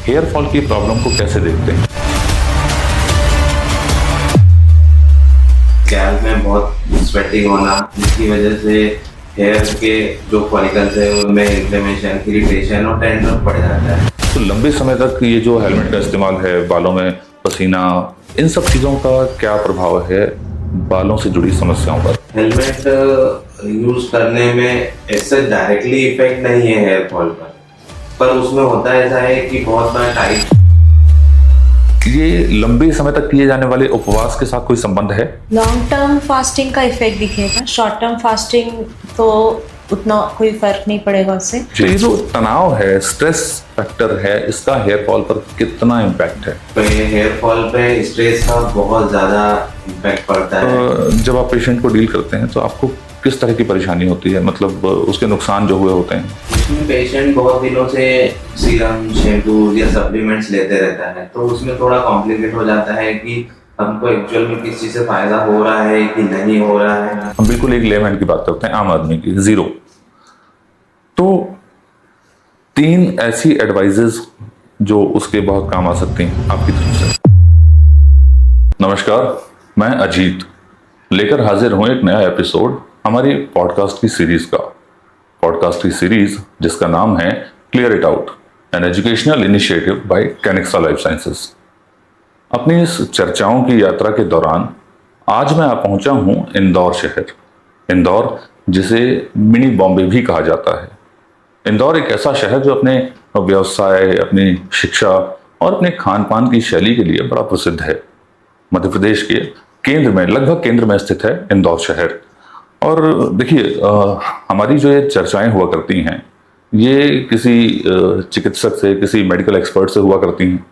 Hair fall की problem को कैसे देखते हैं? स्कैल्प में बहुत स्वेटिंग होना, जिसकी वजह से हेयर के जो फॉलिकल्स है उनमें इन्फ्लेमेशन, इरिटेशन और डैंड्रफ बढ़ जाता है। तो लंबे समय तक ये जो हेलमेट का इस्तेमाल है, बालों में पसीना, इन सब चीज़ों का क्या प्रभाव है बालों से जुड़ी समस्याओं पर? हेलमेट यूज करने में ऐसे डायरेक्टली इफेक्ट नहीं है हेयर फॉल पर उसमें होता ऐसा है कि बहुत बार टाइट। ये लंबे समय तक किए जाने वाले उपवास के साथ कोई संबंध है? लॉन्ग टर्म फास्टिंग का इफेक्ट दिखेगा, शॉर्ट टर्म फास्टिंग तो उतना कोई फर्क नहीं पड़ेगा उससे। ये जो तनाव है, स्ट्रेस फैक्टर है, इसका हेयर फॉल पर कितना इम्पैक्ट है? तो ये हेयर फॉल पे स्ट्रेस का बहुत ज्यादा इम्पैक्ट पड़ता है। जब आप पेशेंट को डील करते हैं तो आपको किस तरह की परेशानी होती है, मतलब उसके नुकसान जो हुए होते हैं? उसमें पेशेंट बहुत दिनों से सीरम, शैम्पू या सप्लीमेंट्स लेते रहता है, तो उसमें थोड़ा कॉम्प्लिकेट हो जाता है कि हमको एक्चुअल में किस चीज से फायदा हो रहा है कि नहीं हो रहा है। हम बिल्कुल एक लेमैन की बात करते हैं, आम आदमी की, जीरो। तो 3 ऐसी एडवाइजेस जो उसके बहुत काम आ सकती हैं आपकी तरफ से। नमस्कार, मैं अजीत लेकर हाजिर हूं एक नया एपिसोड हमारी पॉडकास्ट की सीरीज का। पॉडकास्ट की सीरीज जिसका नाम है clear it out, an educational initiative by Canixa life sciences. अपनी इस चर्चाओं की यात्रा के दौरान आज मैं पहुंचा हूं इंदौर शहर। इंदौर जिसे मिनी बॉम्बे भी कहा जाता है। इंदौर एक ऐसा शहर जो अपने व्यवसाय, अपनी शिक्षा और अपने खान पान की शैली के लिए बड़ा प्रसिद्ध है। मध्य प्रदेश के केंद्र में, लगभग केंद्र में स्थित है इंदौर शहर। और देखिए, हमारी जो ये चर्चाएं हुआ करती हैं, ये किसी चिकित्सक से, किसी मेडिकल एक्सपर्ट से हुआ करती हैं।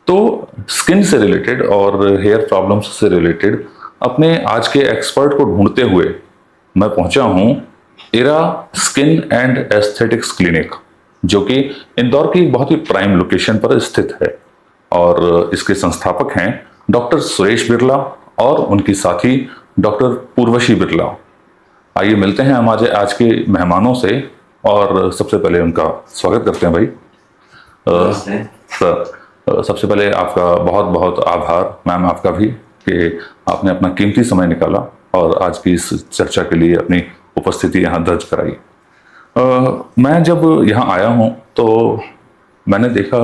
तो स्किन से रिलेटेड और हेयर प्रॉब्लम्स से रिलेटेड अपने आज के एक्सपर्ट को ढूंढते हुए मैं पहुंचा हूं इरा स्किन एंड एस्थेटिक्स क्लिनिक, जो कि इंदौर की एक बहुत ही प्राइम लोकेशन पर स्थित है। और इसके संस्थापक हैं डॉक्टर सुरेश बिरला और उनकी साथी डॉक्टर पूर्वशी बिरला। आइए मिलते हैं हम आज के मेहमानों से और सबसे पहले उनका स्वागत करते हैं। भाई सर, सबसे पहले आपका बहुत बहुत आभार, मैम आपका भी, कि आपने अपना कीमती समय निकाला और आज की इस चर्चा के लिए अपनी उपस्थिति यहाँ दर्ज कराई। मैं जब यहाँ आया हूँ तो मैंने देखा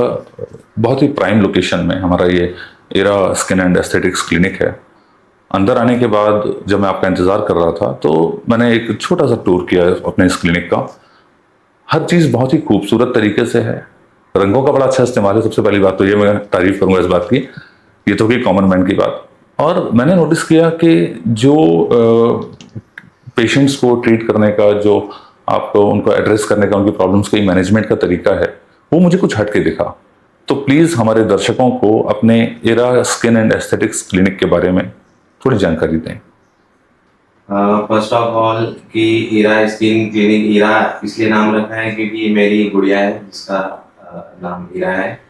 बहुत ही प्राइम लोकेशन में हमारा ये इरा स्किन एंड एस्थेटिक्स क्लिनिक है। अंदर आने के बाद जब मैं आपका इंतज़ार कर रहा था तो मैंने एक छोटा सा टूर किया अपने इस क्लिनिक का। हर चीज़ बहुत ही खूबसूरत तरीके से है, रंगों का बड़ा अच्छा इस्तेमाल है। सबसे पहली बात तो ये मैं तारीफ करूँगा इस बात की, ये तो कि कॉमन मैन की बात। और मैंने नोटिस किया कि जो पेशेंट्स को ट्रीट करने का, जो आपको उनको एड्रेस करने का, उनकी प्रॉब्लम्स के मैनेजमेंट का तरीका है, वो मुझे कुछ हटके दिखा। तो प्लीज़ हमारे दर्शकों को अपने इरा स्किन एंड एस्थेटिक्स क्लिनिक के बारे में थोड़ी जानकारी दें। फर्स्ट ऑफ ऑल कि इरा स्किन क्लिनिक, इरा इसलिए नाम रखा है क्योंकि मेरी गुड़िया है जिसका नाम इरा है।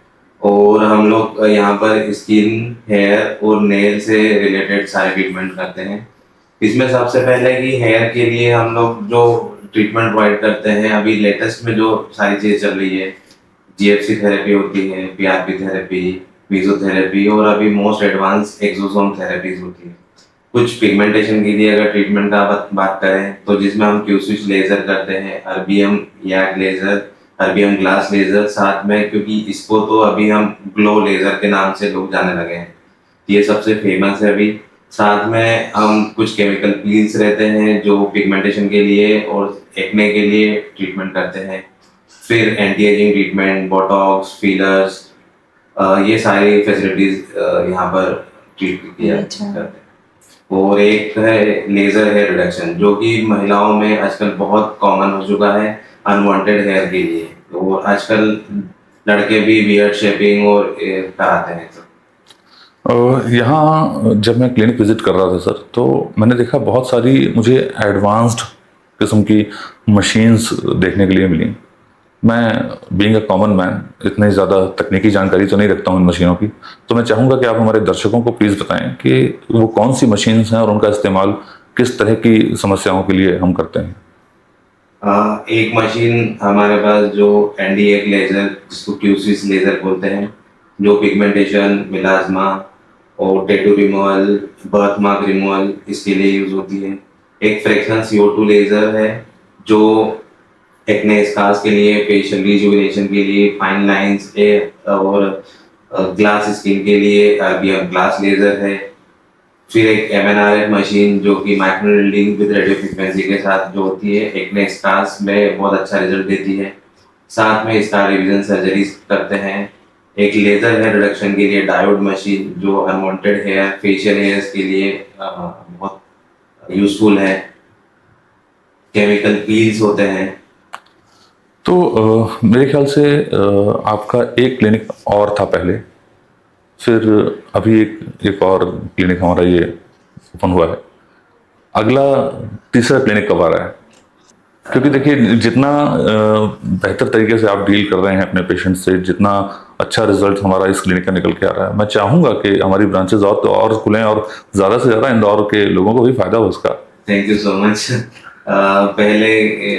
और हम लोग यहाँ पर स्किन, हेयर और नेल से रिलेटेड सारे ट्रीटमेंट करते हैं। इसमें सबसे पहले कि हेयर के लिए हम लोग जो ट्रीटमेंट प्रोवाइड करते हैं, अभी लेटेस्ट में जो सारी चीज़ चल रही है, जीएफसी थेरेपी होती है, पीआरपी थेरेपी, फिजियोथेरेपी और अभी मोस्ट एडवांस एक्सोसोम थेरेपीज होती है। कुछ पिगमेंटेशन के लिए अगर ट्रीटमेंट का बात करें तो जिसमें हम क्यू-स्विच लेजर करते हैं, अर्बियम याग लेजर, अर्बियम ग्लास लेजर, साथ में क्योंकि इसको तो अभी हम ग्लो लेजर के नाम से लोग जाने लगे हैं, ये सबसे फेमस है अभी। साथ में हम कुछ केमिकल पील्स रहते हैं जो पिगमेंटेशन के लिए और एक्ने के लिए ट्रीटमेंट करते हैं। फिर anti ageing treatment, Botox, feelers, ये सारी फैसिलिटीज यहाँ पर ट्रीट किया करते हैं। और एक है लेजर हेयर रिडक्शन, जो कि महिलाओं में आजकल बहुत कॉमन हो चुका है अनवांटेड हेयर के लिए। तो आजकल लड़के भी बियर्ड शेपिंग और कराते हैं। यहाँ जब मैं क्लिनिक विजिट कर रहा था सर, तो मैंने देखा बहुत सारी मुझे एडवांस्ड किस्म की मशीन्स देखने के लिए मिली। मैं बीइंग अ कॉमन मैन इतनी ज़्यादा तकनीकी जानकारी तो नहीं रखता हूँ इन मशीनों की, तो मैं चाहूँगा कि आप हमारे दर्शकों को प्लीज़ बताएं कि वो कौन सी मशीन्स हैं और उनका इस्तेमाल किस तरह की समस्याओं के लिए हम करते हैं। एक मशीन हमारे पास जो ND1 लेजर, जिसको क्यूसिस लेजर बोलते हैं, जो पिगमेंटेशन, मिलाज्मा और tattoo removal, birth mark removal इसके लिए यूज होती है। एक फ्रैक्शन CO2 लेजर है जो एक्ने स्कार्स के लिए, फेशियल रिजुविनेशन के लिए, फाइन लाइंस और ग्लास स्किन के लिए RBM ग्लास लेजर है। फिर एक MNRF मशीन जो कि micro needling with radio frequency के साथ जो होती है, एक्ने स्कार्स में बहुत अच्छा रिजल्ट देती है। साथ में स्कार रिविजन सर्जरी करते हैं। एक लेजर हेयर रिडक्शन के लिए डायोड मशीन जो अनवांटेड हेयर, फेशियल हेयर्स के लिए बहुत यूजफुल है। केमिकल पील्स होते हैं। तो मेरे ख्याल से आपका एक क्लिनिक और था पहले, फिर अभी एक और क्लिनिक हमारा ये ओपन हुआ है। अगला तीसरा क्लिनिक कब आ रहा है? क्योंकि देखिए, जितना बेहतर तरीके से आप डील कर रहे हैं अपने पेशेंट से, जितना अच्छा रिजल्ट हमारा इस क्लिनिक का निकल के आ रहा है, मैं चाहूँगा कि हमारी ब्रांचेज और खुलें और ज़्यादा से ज़्यादा इंदौर के लोगों को भी फायदा हो उसका। Thank you so much. पहले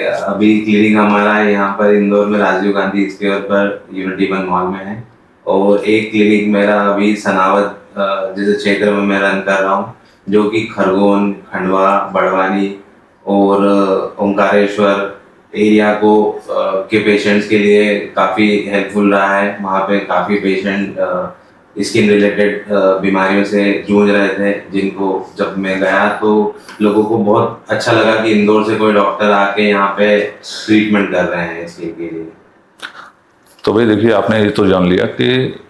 अभी क्लिनिक हमारा यहाँ पर इंदौर में राजीव गांधी स्क्वायर पर यूनिटी वन मॉल में है, और एक क्लिनिक मेरा अभी सनावद जिस क्षेत्र में मैं रन कर रहा हूँ, जो कि खरगोन, खंडवा, बड़वानी और ओंकारेश्वर एरिया को के पेशेंट्स के लिए काफ़ी हेल्पफुल रहा है। वहाँ पे काफ़ी पेशेंट स्किन रिलेटेड बीमारियों से जूझ रहे थे, जिनको जब मैं गया तो लोगों को बहुत अच्छा लगा कि इंदौर से कोई डॉक्टर आके यहाँ पे ट्रीटमेंट कर रहे हैं स्किन के लिए। तो भाई देखिए, आपने ये तो जान लिया कि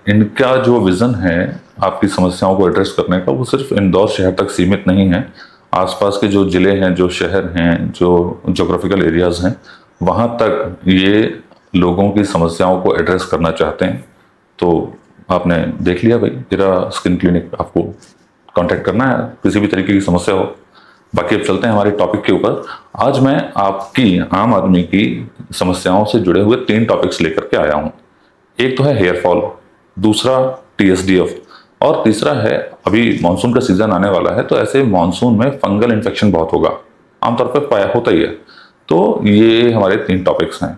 इनका जो विज़न है आपकी समस्याओं को एड्रेस करने का, वो सिर्फ इंदौर शहर तक सीमित नहीं है। आसपास के जो ज़िले हैं, जो शहर हैं, जो जोग्राफिकल एरियाज़ हैं, वहाँ तक ये लोगों की समस्याओं को एड्रेस करना चाहते हैं। तो आपने देख लिया भाई, मेरा स्किन क्लिनिक, आपको कांटेक्ट करना है किसी भी तरीके की समस्या हो। बाकी अब चलते हैं हमारे टॉपिक के ऊपर। आज मैं आपकी, आम आदमी की समस्याओं से जुड़े हुए 3 टॉपिक्स लेकर के आया हूँ। एक तो है हेयर फॉल, दूसरा TSDF, और तीसरा है, अभी मानसून का सीजन आने वाला है, तो ऐसे मानसून में फंगल इन्फेक्शन बहुत होगा, आमतौर पर पाया होता ही है। तो ये हमारे 3 टॉपिक्स हैं।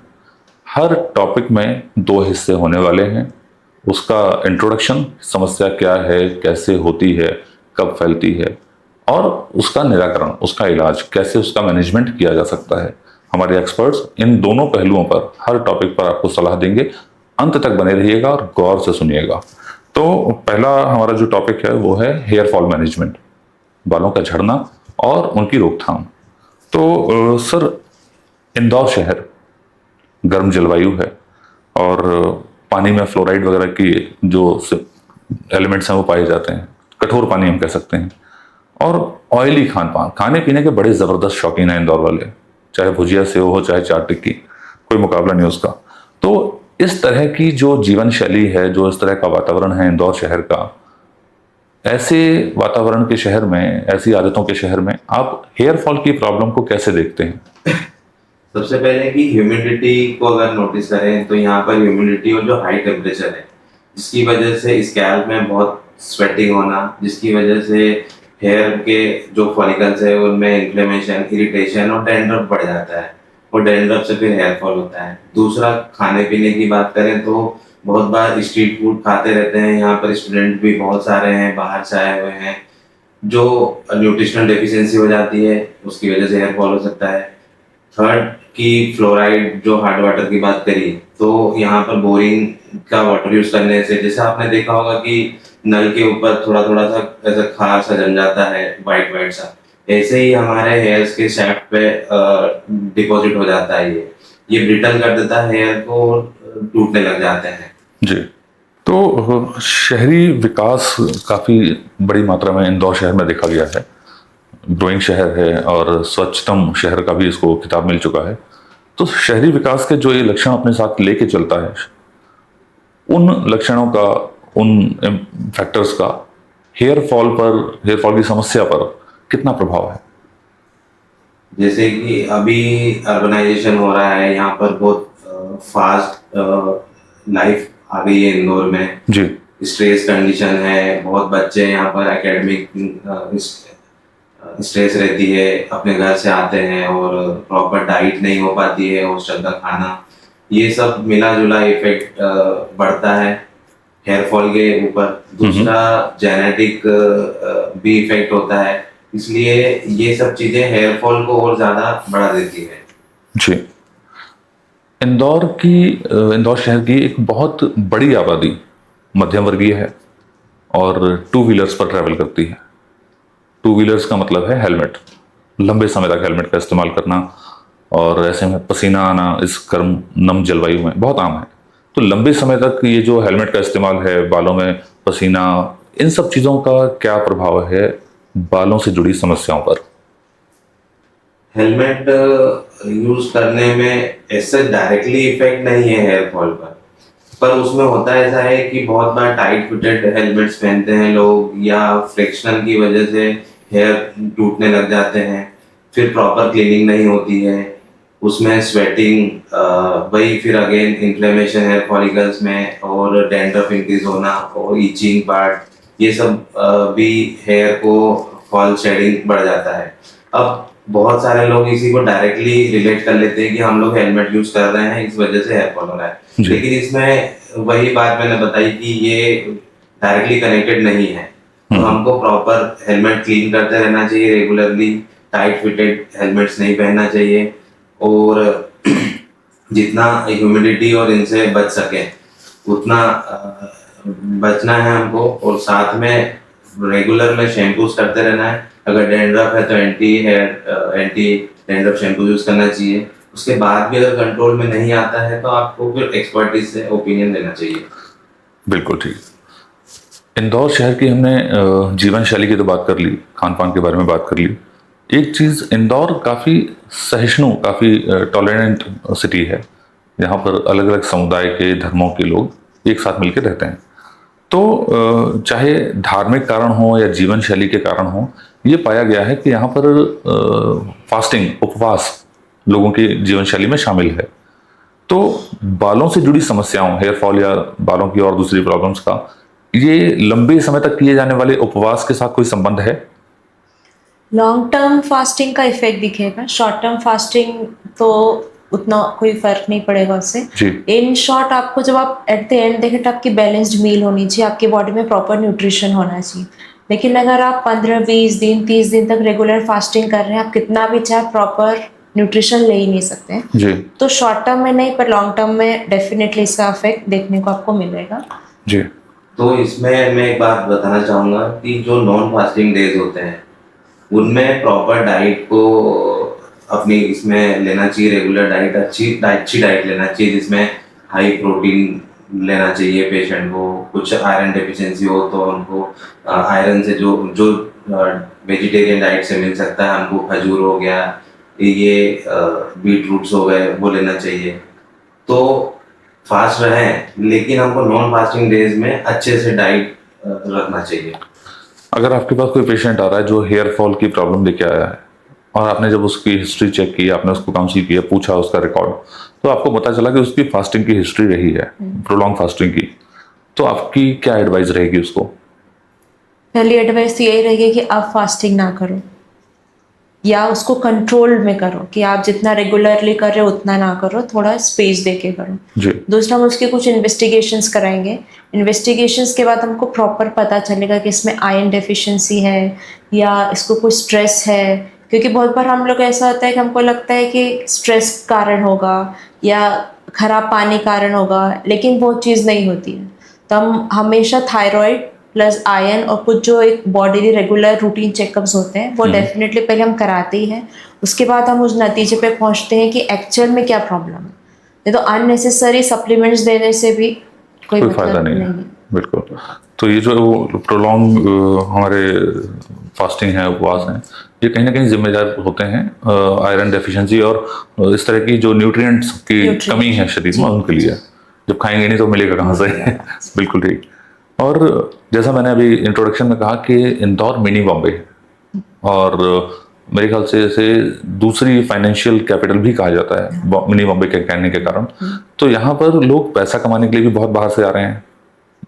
हर टॉपिक में 2 हिस्से होने वाले हैं। उसका इंट्रोडक्शन, समस्या क्या है, कैसे होती है, कब फैलती है, और उसका निराकरण, उसका इलाज, कैसे उसका मैनेजमेंट किया जा सकता है। हमारे एक्सपर्ट्स इन दोनों पहलुओं पर, हर टॉपिक पर आपको सलाह देंगे। अंत तक बने रहिएगा और गौर से सुनिएगा। तो पहला हमारा जो टॉपिक है वो है हेयर फॉल मैनेजमेंट, बालों का झड़ना और उनकी रोकथाम। तो सर, इंदौर शहर गर्म जलवायु है और पानी में फ्लोराइड वगैरह की जो एलिमेंट्स हैं वो पाए जाते हैं, कठोर पानी हम कह सकते हैं, और ऑयली खान पान, खाने पीने के बड़े ज़बरदस्त शौकीन हैं इंदौर वाले, चाहे भुजिया सेव हो, चाहे चाट टिक्की, कोई मुकाबला नहीं उसका। तो इस तरह की जो जीवन शैली है, जो इस तरह का वातावरण है इंदौर शहर का, ऐसे वातावरण के शहर में, ऐसी आदतों के शहर में आप हेयर फॉल की प्रॉब्लम को कैसे देखते हैं? सबसे पहले कि ह्यूमिडिटी को अगर नोटिस करें तो यहाँ पर ह्यूमिडिटी और जो हाई टेम्परेचर है, जिसकी वजह से स्कैल्प में बहुत स्वेटिंग होना, जिसकी वजह से हेयर के जो फॉलिकल्स है उनमें इन्फ्लेमेशन, इरिटेशन और डैंड्रफ बढ़ जाता है, और डैंड्रफ से फिर हेयर फॉल होता है। दूसरा, खाने पीने की बात करें तो बहुत बार स्ट्रीट फूड खाते रहते हैं, यहाँ पर स्टूडेंट भी बहुत सारे हैं, बाहर से आए हुए हैं, जो न्यूट्रिशनल डेफिशिएंसी हो जाती है, उसकी वजह से हेयर फॉल हो सकता है। थर्ड की फ्लोराइड, जो हार्ड वाटर की बात करी, तो यहाँ पर बोरिंग का वाटर यूज करने से, जैसे आपने देखा होगा कि नल के ऊपर थोड़ा थोड़ा सा ऐसा खार सा जम जाता है, वाइट वाइट सा, ऐसे ही हमारे हेयर्स के शैफ्ट पे डिपॉजिट हो जाता है। ये ब्रिटल कर देता है हेयर को, टूटने लग जाते हैं। जी, तो शहरी विकास काफ़ी बड़ी मात्रा में इंदौर शहर में देखा गया है। ग्रोइंग शहर है और स्वच्छतम शहर का भी इसको खिताब मिल चुका है। तो शहरी विकास के जो ये लक्षण अपने साथ लेके चलता है, उन लक्षणों का, उन फैक्टर्स का हेयर फॉल की समस्या पर कितना प्रभाव है? जैसे कि अभी अर्बनाइजेशन हो रहा है, यहाँ पर बहुत फास्ट लाइफ आ गई है इंदौर में जी। स्ट्रेस कंडीशन है, बहुत बच्चे यहाँ पर एकेडमिक स्ट्रेस रहती है, अपने घर से आते हैं और प्रॉपर डाइट नहीं हो पाती है, हॉस्टल का खाना, ये सब मिला जुला इफेक्ट बढ़ता है हेयर फॉल के ऊपर। दूसरा जेनेटिक भी इफेक्ट होता है, इसलिए ये सब चीजें हेयर फॉल को और ज्यादा बढ़ा देती है। जी। इंदौर शहर की एक बहुत बड़ी आबादी मध्यम वर्गीय है और टू व्हीलर्स पर ट्रैवल करती है। टू व्हीलर्स का मतलब है हेलमेट, लंबे समय तक हेलमेट का इस्तेमाल करना, और ऐसे में पसीना आना इस गर्म नम जलवायु में बहुत आम है। तो लंबे समय तक ये जो हेलमेट का इस्तेमाल है, बालों में पसीना, इन सब चीज़ों का क्या प्रभाव है बालों से जुड़ी समस्याओं पर? हेलमेट यूज करने में ऐसे डायरेक्टली इफेक्ट नहीं है हेयर फॉल पर उसमें होता ऐसा है कि बहुत बार टाइट फिटेड हेलमेट्स पहनते हैं लोग, या फ्रिक्शनल की वजह से हेयर टूटने लग जाते हैं, फिर प्रॉपर क्लीनिंग नहीं होती है, उसमें स्वेटिंग, वही फिर अगेन इन्फ्लेमेशन हेयर फॉलिकल्स में, और डैंड्रफ इंक्रीज होना और ईचिंग पार्ट, ये सब भी हेयर को फॉल शेडिंग बढ़ जाता है। अब बहुत सारे लोग इसी को डायरेक्टली रिलेट कर लेते हैं कि हम लोग हेलमेट यूज कर रहे हैं इस वजह से हेयर फॉल हो रहा है, लेकिन इसमें वही बात मैंने बताई कि ये डायरेक्टली कनेक्टेड नहीं है। तो हमको प्रॉपर हेलमेट क्लीन करते रहना चाहिए रेगुलरली, टाइट फिटेड हेलमेट्स नहीं पहनना चाहिए, और जितना ह्यूमिडिटी और इनसे बच सके उतना बचना है हमको, और साथ में रेगुलर में शैम्पूज करते रहना है। अगर डैंड्रफ है तो एंटी डैंड्रफ शैम्पू यूज करना चाहिए। उसके बाद भी अगर कंट्रोल में नहीं आता है तो आपको फिर एक्सपर्टीज से ओपिनियन लेना चाहिए। बिल्कुल ठीक। इंदौर शहर की हमने जीवन शैली की तो बात कर ली, खान पान के बारे में बात कर ली। एक चीज़, इंदौर काफ़ी सहिष्णु, काफ़ी टॉलरेंट सिटी है। यहाँ पर अलग अलग समुदाय के, धर्मों के लोग एक साथ मिलकर रहते हैं। तो चाहे धार्मिक कारण हो या जीवन शैली के कारण हो, ये पाया गया है कि यहाँ पर फास्टिंग, उपवास लोगों की जीवन शैली में शामिल है। तो बालों से जुड़ी समस्याओं, हेयर फॉल या बालों की और दूसरी प्रॉब्लम्स का, ये लंबे समय तक किए जाने वाले उपवास के साथ कोई संबंध है? लॉन्ग टर्म फास्टिंग का इफेक्ट दिखेगा, शॉर्ट टर्म फास्टिंग तो उतना कोई फर्क नहीं पड़ेगा उससे। इन शॉर्ट आपको जब आप एट द एंड देखें तो आपकी बैलेंस्ड मील होनी चाहिए, आपकी बॉडी में प्रॉपर न्यूट्रिशन होना चाहिए। लेकिन अगर आप 15-20 दिन 30 दिन तक रेगुलर फास्टिंग कर रहे हैं, आप कितना भी चाहे प्रॉपर न्यूट्रिशन ले ही नहीं सकते जी। तो शॉर्ट टर्म में नहीं, पर लॉन्ग टर्म में डेफिनेटली इसका इफेक्ट देखने को आपको मिलेगा। जी। तो इसमें मैं एक बात बताना चाहूँगा कि जो नॉन फास्टिंग डेज होते हैं उनमें प्रॉपर डाइट को अपनी इसमें लेना चाहिए, रेगुलर डाइट, अच्छी डाइट लेना चाहिए, जिसमें हाई प्रोटीन लेना चाहिए पेशेंट को। कुछ आयरन डेफिशिएंसी हो तो उनको आयरन से जो जो वेजिटेरियन डाइट से मिल सकता है, हमको खजूर हो गया, ये बीट रूट्स हो गए, वो लेना चाहिए। तो फास्ट रहें, लेकिन हमको नॉन फास्टिंग डेज में अच्छे से डाइट रखना चाहिए। अगर आपके पास कोई पेशेंट आ रहा है जो हेयर फॉल की प्रॉब्लम लेके आया है, और आपने जब उसकी हिस्ट्री चेक की, आपने उसको काउंसिल किया, पूछा उसका रिकॉर्ड, तो आपको पता चला कि उसकी फास्टिंग की हिस्ट्री रही है, प्रोलॉन्ग फास्टिंग की, तो आपकी क्या एडवाइस रहेगी उसको? पहली एडवाइस तो यही रहेगी कि आप फास्टिंग ना करो, या उसको कंट्रोल में करो, कि आप जितना रेगुलरली कर रहे हो उतना ना करो, थोड़ा स्पेस दे के करो जी। दूसरा, हम उसके कुछ इन्वेस्टिगेशंस कराएंगे। इन्वेस्टिगेशंस के बाद हमको प्रॉपर पता चलेगा कि इसमें आयरन डेफिशिएंसी है या इसको कोई स्ट्रेस है, क्योंकि बहुत बार हम लोग ऐसा होता है कि हमको लगता है कि स्ट्रेस कारण होगा या खराब पानी कारण होगा, लेकिन वो चीज़ नहीं होती है। तो हम हमेशा थायराइड प्लस आयरन और कुछ जो एक बॉडी रेगुलर रूटीन चेकअप्स होते हैं वो डेफिनेटली पहले हम कराते ही हैं। उसके बाद हम उस नतीजे पे पहुंचते हैं कि एक्चुअल में क्या प्रॉब्लम है। नहीं तो अननेसेसरी सप्लीमेंट्स देने से भी कोई फायदा नहीं है। बिल्कुल। तो ये जो प्रोलॉन्ग हमारे फास्टिंग है, उपवास हैं, ये कहीं ना कहीं जिम्मेदार होते हैं आयरन डेफिशिएंसी और इस तरह की जो न्यूट्रिएंट्स की कमी है शरीर में, उनके लिए। जब खाएंगे नहीं तो मिलेगा कहाँ से? बिल्कुल ठीक। और जैसा मैंने अभी इंट्रोडक्शन में कहा कि इंदौर मिनी बॉम्बे है, और मेरे ख्याल से इसे दूसरी फाइनेंशियल कैपिटल भी कहा जाता है मिनी बॉम्बे के कहने के कारण। तो यहाँ पर लोग पैसा कमाने के लिए भी बहुत बाहर से आ रहे हैं,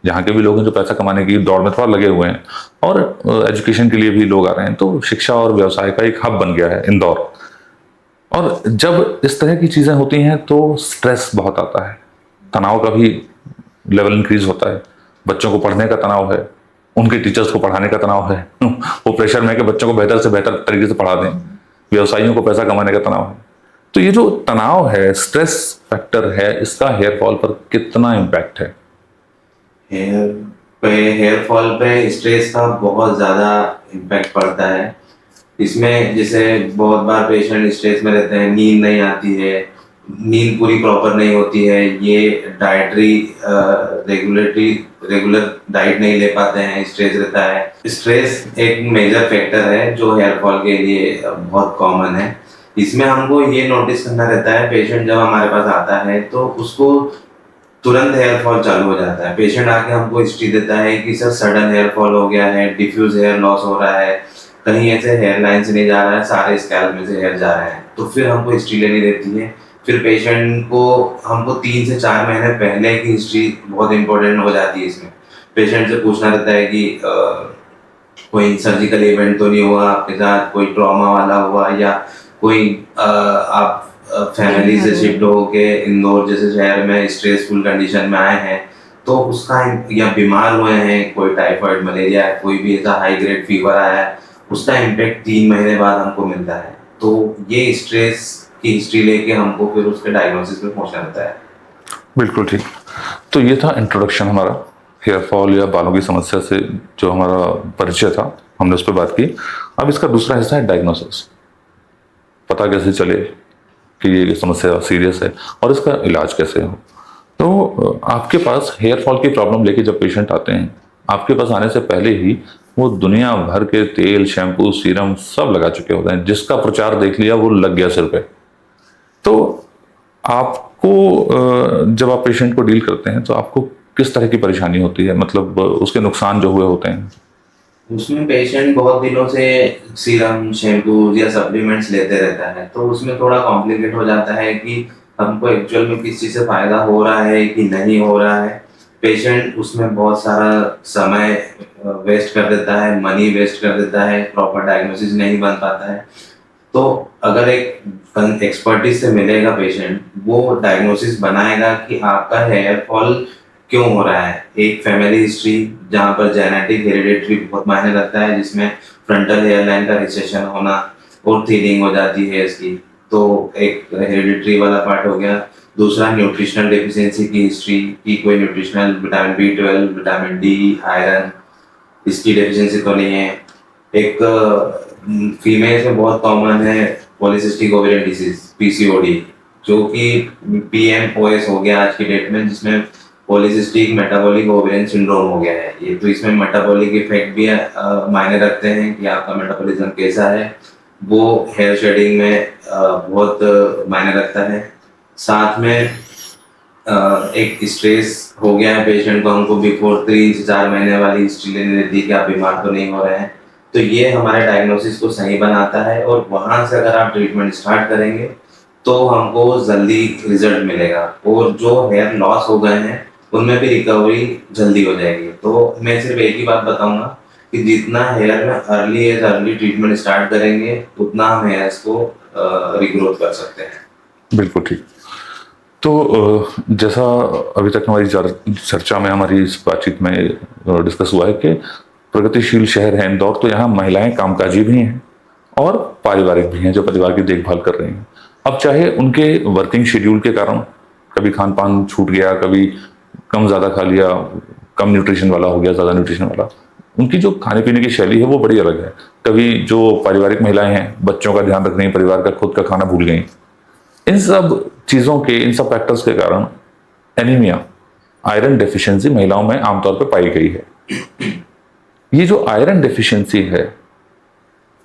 यहाँ के भी लोग हैं जो पैसा कमाने की दौड़ में थोड़ा लगे हुए हैं, और एजुकेशन के लिए भी लोग आ रहे हैं। तो शिक्षा और व्यवसाय का एक हब बन गया है इंदौर। और जब इस तरह की चीज़ें होती हैं तो स्ट्रेस बहुत आता है, तनाव का भी लेवल इंक्रीज होता है। बच्चों को पढ़ने का तनाव है, उनके टीचर्स को पढ़ाने का तनाव है, वो प्रेशर में कि बच्चों को बेहतर से बेहतर तरीके से पढ़ा दें। व्यवसायियों को पैसा कमाने का तनाव है। तो ये जो तनाव है, स्ट्रेस फैक्टर है, इसका हेयर फॉल पर कितना इम्पैक्ट है? हेयर फॉल पे स्ट्रेस का बहुत ज़्यादा इम्पैक्ट पड़ता है। इसमें जैसे बहुत बार पेशेंट स्ट्रेस में रहते हैं, नींद नहीं आती है, नींद पूरी प्रॉपर नहीं होती है, ये डाइटरी रेगुलर डाइट नहीं ले पाते हैं, स्ट्रेस रहता है। स्ट्रेस एक मेजर फैक्टर है जो हेयर फॉल के लिए बहुत कॉमन है। इसमें हमको ये नोटिस करना रहता है, पेशेंट जब हमारे पास आता है तो उसको तुरंत हेयर फॉल चालू हो जाता है। पेशेंट आके हमको हिस्ट्री देता है कि सर सडन हेयर फॉल हो गया है, डिफ्यूज हेयर लॉस हो रहा है, कहीं ऐसे हेयर लाइन से नहीं जा रहा है, सारे स्कैल्प में से हेयर जा रहे हैं। तो फिर हमको हिस्ट्री लेनी रहती है। फिर पेशेंट को हमको 3 से 4 महीने पहले की हिस्ट्री बहुत इंपॉर्टेंट हो जाती है। इसमें पेशेंट से पूछना रहता है कि कोई सर्जिकल इवेंट तो नहीं हुआ आपके साथ, कोई ट्रॉमा वाला हुआ, या कोई आप फैमिली से शिफ्ट होके इंदौर जैसे शहर में स्ट्रेसफुल कंडीशन में आए हैं तो उसका, या बीमार हुए हैं, कोई टाइफाइड मलेरिया, कोई भी ऐसा हाई ग्रेड फीवर आया है, उसका इम्पेक्ट 3 महीने बाद हमको मिलता है। तो ये स्ट्रेस की हिस्ट्री लेके हमको फिर उसके डायग्नोसिस पे पहुंचना रहता है। बिल्कुल ठीक। तो ये था इंट्रोडक्शन हमारा हेयर फॉल या बालों की समस्या से जो हमारा परिचय था, हमने उस पर बात की। अब इसका दूसरा हिस्सा है डायग्नोसिस। पता कैसे चले कि ये समस्या सीरियस है और इसका इलाज कैसे हो। तो आपके पास हेयर फॉल की प्रॉब्लम लेके जब पेशेंट आते हैं, आपके पास आने से पहले ही वो दुनिया भर के तेल, शैम्पू, सीरम सब लगा चुके होते हैं, जिसका प्रचार देख लिया वो लग गया सिर पे। तो आपको जब आप पेशेंट को डील करते हैं तो आपको किस तरह की परेशानी होती है, मतलब उसके नुकसान जो हुए होते हैं? उसमें पेशेंट बहुत दिनों से सीरम, शैम्पू या सप्लीमेंट्स लेते रहता है, तो उसमें थोड़ा कॉम्प्लिकेट हो जाता है कि हमको एक्चुअल में किस चीज़ से फ़ायदा हो रहा है कि नहीं हो रहा है। पेशेंट उसमें बहुत सारा समय वेस्ट कर देता है, मनी वेस्ट कर देता है, प्रॉपर डायग्नोसिस नहीं बन पाता है। तो अगर एक एक्सपर्टीज से मिलेगा पेशेंट, वो डायग्नोसिस बनाएगा कि आपका हेयर फॉल क्यों हो रहा है। एक फैमिली हिस्ट्री जहाँ पर जेनेटिक हेरिडिटरी बहुत मायने रखता है, जिसमें फ्रंटल हेयर लाइन का रिसेशन होना और थिनिंग हो जाती है इसकी, तो एक हेरिडिटरी वाला पार्ट हो गया। दूसरा न्यूट्रिशनल डेफिशिएंसी की हिस्ट्री, कि कोई nutritional vitamin B12, vitamin D, iron, इसकी डेफिशिएंसी तो नहीं है। एक फीमेल्स में बहुत कॉमन है पॉलीसिस्टिक ओवेरियन डिसीज, PCOD, जो कि PMOS हो गया आज की डेट में, जिसमें पॉलीसिस्टिक मेटाबॉलिक ओवेरियन सिंड्रोम हो गया है ये। तो इसमें मेटाबॉलिक इफेक्ट भी मायने रखते हैं कि आपका मेटाबॉलिज्म कैसा है, वो हेयर शेडिंग में बहुत मायने रखता है। साथ में एक स्ट्रेस हो गया है पेशेंट को, हमको बिफोर 3 से 4 महीने वाली हिस्ट्री लेनी रहती है कि आप बीमार तो नहीं हो रहे हैं। तो ये हमारे डायग्नोसिस को सही बनाता है, और वहाँ से अगर आप ट्रीटमेंट स्टार्ट करेंगे तो हमको जल्दी रिजल्ट मिलेगा, और जो हेयर लॉस हो गए हैं उनमें भी रिकवरी जल्दी हो जाएगी। तो मैं सिर्फ एक ही बात बताऊंगा कि जितना हेयर में अर्ली ट्रीटमेंट स्टार्ट करेंगे, उतना हम हेयर्स को रिग्रोथ कर सकते हैं। बिल्कुल ठीक। तो जैसा अभी तक हमारी चर्चा में, हमारी इस बातचीत में डिस्कस हुआ है कि प्रगतिशील शहर है इंदौर, तो यहाँ महिलाएं कामकाजी भी हैं और पारिवारिक भी हैं जो परिवार की देखभाल कर रही हैं। अब चाहे उनके वर्किंग शेड्यूल के कारण कभी खान पान छूट गया, कभी कम ज़्यादा खा लिया, कम न्यूट्रिशन वाला हो गया, ज़्यादा न्यूट्रिशन वाला, उनकी जो खाने पीने की शैली है वो बड़ी अलग है। कभी जो पारिवारिक महिलाएं हैं बच्चों का ध्यान रख रही हैं, परिवार का, खुद का खाना भूल गई। इन सब चीज़ों के, इन सब फैक्टर्स के कारण एनीमिया, आयरन डेफिशिएंसी महिलाओं में आमतौर पर पाई गई है। ये जो आयरन डेफिशिएंसी है,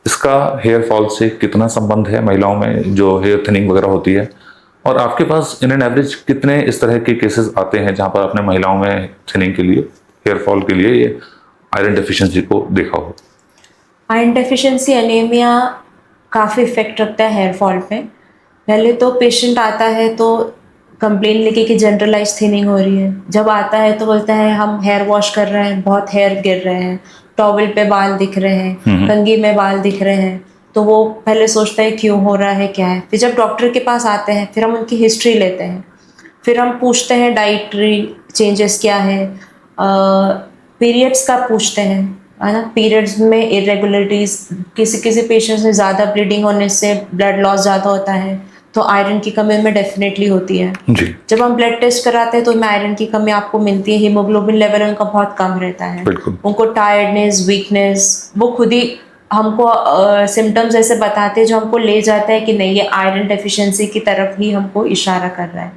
इसका हेयर फॉल से कितना संबंध है महिलाओं में, जो हेयर थिनिंग वगैरह होती है? और आपके पास इन एन एवरेज कितने इस तरह के केसेस आते हैं जहां पर आपने महिलाओं में थिनिंग के लिए, हेयर फॉल के लिए ये आयरन डेफिशिएंसी को देखा हो? आयरन डेफिशिएंसी, एनीमिया काफ़ी इफेक्ट रखता है हेयर फॉल पे। पहले तो पेशेंट आता है तो कंप्लेन लेके कि जनरलाइज थिनिंग हो रही है। जब आता है तो बोलता है हम हेयर वॉश कर रहे हैं, बहुत हेयर गिर रहे हैं, टॉवल पे बाल दिख रहे हैं, कंघी में बाल दिख रहे हैं। तो वो पहले सोचता है क्यों हो रहा है, क्या है। फिर जब डॉक्टर के पास आते हैं फिर हम उनकी हिस्ट्री लेते हैं, फिर हम पूछते हैं डाइटरी चेंजेस क्या है, पीरियड्स का पूछते हैं, है ना। पीरियड्स में इरेगुलरिटीज, किसी किसी पेशेंट्स में ज़्यादा ब्लीडिंग होने से ब्लड लॉस ज़्यादा होता है, तो आयरन की कमी में डेफिनेटली होती है। जी जब हम ब्लड टेस्ट कराते हैं तो उनमें आयरन की कमी आपको मिलती है, हीमोग्लोबिन लेवल उनका बहुत कम रहता है, बिल्कुल। उनको टायर्डनेस, वीकनेस, वो खुद ही हमको सिम्टम्स ऐसे बताते हैं जो हमको ले जाता है कि नहीं ये आयरन डेफिशिएंसी की तरफ ही हमको इशारा कर रहा है।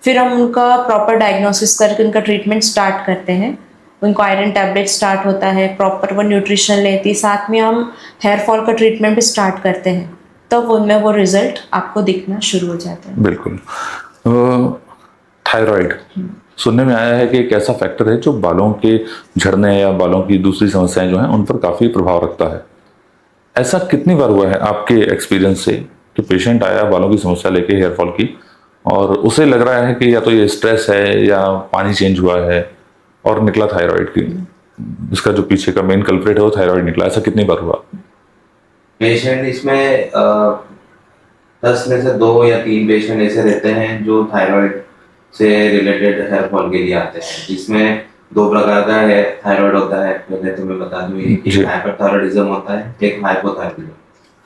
फिर हम उनका प्रॉपर डायग्नोसिस करके उनका ट्रीटमेंट स्टार्ट करते हैं। उनको आयरन टैबलेट स्टार्ट होता है, प्रॉपर वो न्यूट्रिशन लेती है, साथ में हम हेयर फॉल का ट्रीटमेंट भी स्टार्ट करते हैं, तब उनमें वो रिजल्ट आपको दिखना शुरू हो जाता है। बिल्कुल। थायराइड सुनने में आया है कि एक ऐसा फैक्टर है जो बालों के झड़ने या बालों की दूसरी समस्याएं जो हैं उन पर काफ़ी प्रभाव रखता है। ऐसा कितनी बार हुआ है आपके एक्सपीरियंस से कि पेशेंट आया बालों की समस्या लेके हेयर फॉल की, और उसे लग रहा है कि या तो ये स्ट्रेस है या पानी चेंज हुआ है, और निकला थायराइड की, इसका जो पीछे का मेन कल्प्रेट है वो थायराइड निकला? ऐसा कितनी बार हुआ? पेशेंट इसमें 10 में से 2 या 3 पेशेंट ऐसे रहते हैं जो थायराइड से रिलेटेड हेयर फॉल के लिए आते हैं, जिसमें 2 प्रकार का है थायराइड होता है। पहले तो मैं बता दूं, एक हाइपरथायराइडिज्म होता है, एक हाइपोथायराइडिज्म।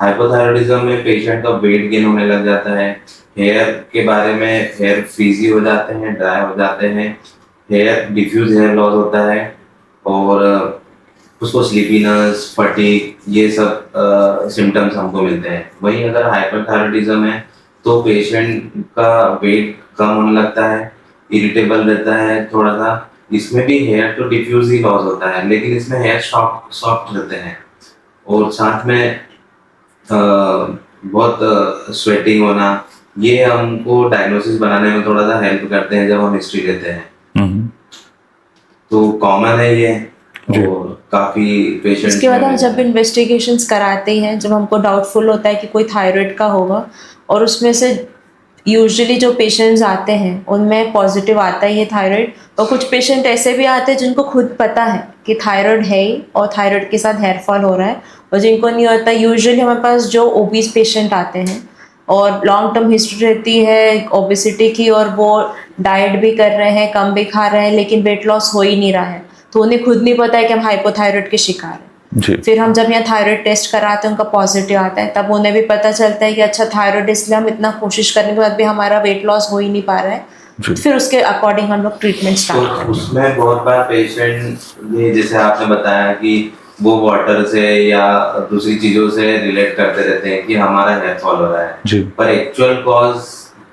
हाइपोथायराइडिज्म में पेशेंट का वेट गेन होने लग जाता है, हेयर के बारे में हेयर फ्रीजी हो जाते हैं, ड्राई हो जाते हैं, हेयर डिफ्यूज हेयर लॉस होता है, और उसको स्लीपीनेस, फटीग, ये सब सिम्टम्स हमको मिलते हैं। वहीं अगर हाइपरथायराइडिज्म है तो पेशेंट का वेट कम होने लगता है, इरिटेबल रहता है थोड़ा सा। इसमें भी हेयर तो डिफ्यूज ही लॉस होता है, लेकिन इसमें हेयर सॉफ्ट रहते हैं, और साथ में बहुत स्वेटिंग होना, ये हमको डायग्नोसिस बनाने में थोड़ा सा हेल्प करते हैं जब हम हिस्ट्री लेते हैं। तो कॉमन है ये, और काफी पेशेंट। इसके बाद हम जब इन्वेस्टिगेशंस कराते हैं, जब हमको डाउटफुल होता है कि कोई थायराइड का होगा, और उसमें से यूजुअली जो पेशेंट्स आते हैं उनमें पॉजिटिव आता ही है थायराइड, और कुछ पेशेंट ऐसे भी आते हैं जिनको खुद पता है कि थायराइड है ही और थायराइड के साथ हेयर फॉल हो रहा है, और जिनको नहीं होता। यूजुअली हमारे पास जो ओबीस पेशेंट आते हैं और लॉन्ग टर्म हिस्ट्री रहती है ओबेसिटी की, और वो डाइट भी कर रहे हैं, कम भी खा रहे हैं, लेकिन वेट लॉस हो ही नहीं रहा है, तो उन्हें खुद नहीं पता है कि हम हाइपोथायराइड के शिकार हैं। फिर हम जब यहाँ थायराइड टेस्ट कराते हैं, उनका पॉजिटिव आता है, तब उन्हें भी पता चलता है कि अच्छा थायराइड, इसलिए हम इतना कोशिश करने के बाद भी हमारा वेट लॉस हो ही नहीं पा रहा है। फिर उसके अकॉर्डिंग हम लोग ट्रीटमेंट स्टार्ट करते हैं। उसमें बहुत बार पेशेंट ये, जैसे आपने बताया कि वो वाटर से या दूसरी चीजों से रिलेट करते रहते हैं कि हमारा हेयर फॉल हो रहा है, पर एक्चुअल कॉज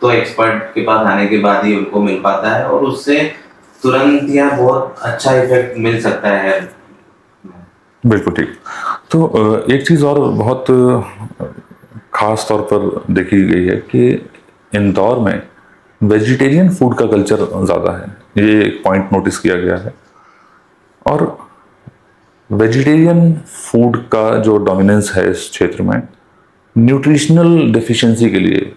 तो एक्सपर्ट के पास आने के बाद ही उनको मिल पाता है, और उससे तुरंत या बहुत अच्छा इफेक्ट मिल सकता है। बिल्कुल ठीक। तो एक चीज़ और बहुत खास तौर पर देखी गई है कि इंदौर में वेजिटेरियन फूड का कल्चर ज़्यादा है, ये एक पॉइंट नोटिस किया गया है। और वेजिटेरियन फूड का जो डोमिनेंस है इस क्षेत्र में, न्यूट्रिशनल डेफिशिएंसी के लिए,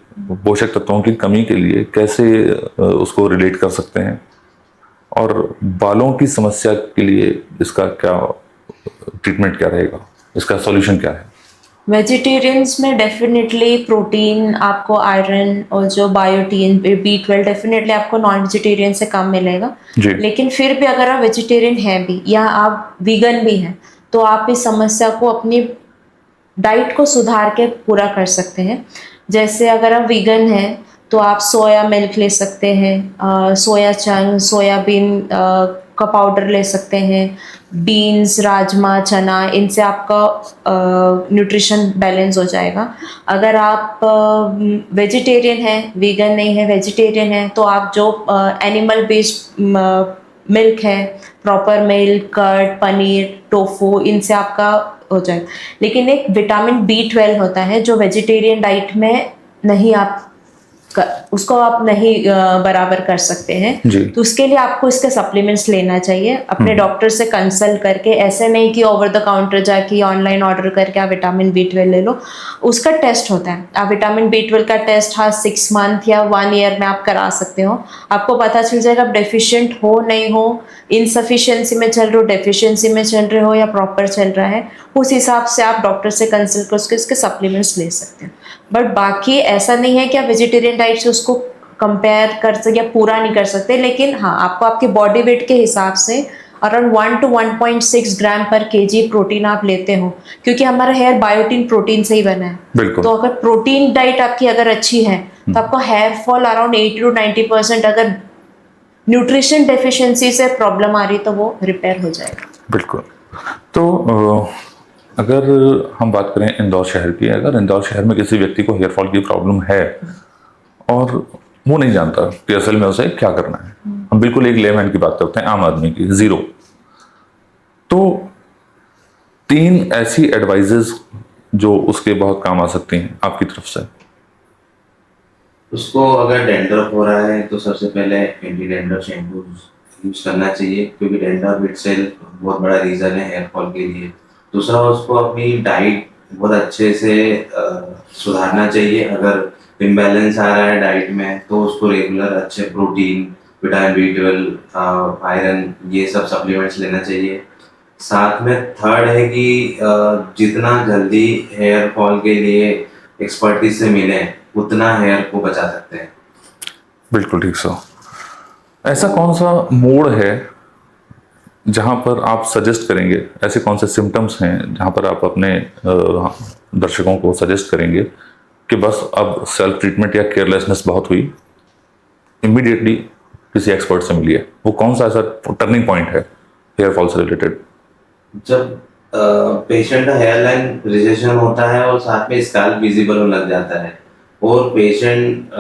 पोषक तत्वों की कमी के लिए कैसे उसको रिलेट कर सकते हैं, और बालों की समस्या के लिए इसका क्या ट्रीटमेंट क्या रहेगा, इसका सॉल्यूशन क्या है? वेजिटेरियंस में डेफिनेटली प्रोटीन, आपको आयरन और जो बायोटीन, B12 डेफिनेटली आपको नॉन वेजिटेरियन से कम मिलेगा। लेकिन फिर भी अगर आप वेजिटेरियन हैं भी या आप वीगन भी हैं, तो आप इस समस्या को अपनी डाइट को सुधार के पूरा कर सकते हैं। जैसे अगर आप वीगन हैं तो आप सोया मिल्क ले सकते हैं, सोया चंक, सोयाबीन का पाउडर ले सकते हैं, बीन्स, राजमा, चना, इनसे आपका न्यूट्रिशन बैलेंस हो जाएगा। अगर आप वेजिटेरियन हैं, वीगन नहीं है, वेजिटेरियन है, तो आप जो एनिमल बेस्ड मिल्क है, proper milk, curd, paneer, tofu, इनसे आपका हो जाएगा। लेकिन एक विटामिन B12 होता है जो वेजिटेरियन डाइट में नहीं आप उसको आप नहीं बराबर कर सकते हैं, जी। तो उसके लिए आपको इसके सप्लीमेंट्स लेना चाहिए अपने डॉक्टर से कंसल्ट करके। ऐसे नहीं कि ओवर द काउंटर जाके ऑनलाइन ऑर्डर करके आप विटामिन B12 ले लो। उसका टेस्ट होता है, आप विटामिन B12 का टेस्ट हर 6 मंथ या 1 ईयर में आप करा सकते हो। आपको पता चल जाएगा आप डेफिशिएंट हो नहीं हो, इनसफिशिएंसी में चल रहे हो, डेफिशिएंसी में चल रहे हो या प्रॉपर चल रहा है। उस हिसाब से आप डॉक्टर से कंसल्ट करके इसके सप्लीमेंट्स ले सकते हैं। बट बाकी ऐसा नहीं है कि आप वेजिटेरियन डाइट से उसको कंपेयर कर सकते या पूरा नहीं कर सकते, लेकिन हाँ, आपको आपके बॉडी वेट के हिसाब से अराउंड 1 to 1.6 ग्राम पर केजी प्रोटीन आप लेते हो, क्योंकि हमारा हेयर बायोटिन प्रोटीन से ही बना है। बिल्कुल। तो अगर प्रोटीन डाइट आपकी अगर अच्छी है तो आपको हेयर फॉल अराउंड 80 to 90%, अगर न्यूट्रिशन डेफिशिएंसी से प्रॉब्लम आ रही तो वो रिपेयर हो जाएगा। बिल्कुल। तो अगर हम बात करें इंदौर शहर की, अगर इंदौर शहर में किसी व्यक्ति को हेयर फॉल की प्रॉब्लम है और वो नहीं जानता कि असल में उसे क्या करना है, हम बिल्कुल एक लेमैन की बात करते हैं, आम आदमी की, जीरो, तो 3 ऐसी एडवाइजेज जो उसके बहुत काम आ सकती हैं आपकी तरफ से। उसको अगर डैंड्रफ हो रहा है तो सबसे पहले एंटी डैंड्रफ शैम्पू यूज करना चाहिए, क्योंकि डैंड्रफ इटसेल्फ बहुत बड़ा रीजन है हेयर फॉल के लिए। दूसरा, उसको अपनी डाइट बहुत अच्छे से सुधारना चाहिए। अगर इम्बैलेंस आ रहा है डाइट में तो उसको रेगुलर अच्छे प्रोटीन, विटामिन B12, आयरन, ये सब सप्लीमेंट्स लेना चाहिए। साथ में थर्ड है कि जितना जल्दी हेयर फॉल के लिए एक्सपर्टीज से मिले उतना हेयर को बचा सकते हैं। बिल्कुल ठीक सर। ऐसा कौन सा मोड है जहां पर आप सजेस्ट करेंगे, ऐसे कौन से सिम्टम्स हैं जहां पर आप अपने दर्शकों को सजेस्ट करेंगे कि बस अब सेल्फ ट्रीटमेंट या केयरलेसनेस बहुत हुई, इमीडिएटली किसी एक्सपर्ट से मिलिए? वो कौन सा ऐसा टर्निंग पॉइंट है हेयर फॉल से रिलेटेड? जब पेशेंट का हेयर लाइन रिजेक्शन होता है और साथ में स्कैल्प विजिबल होने लग जाता है, और पेशेंट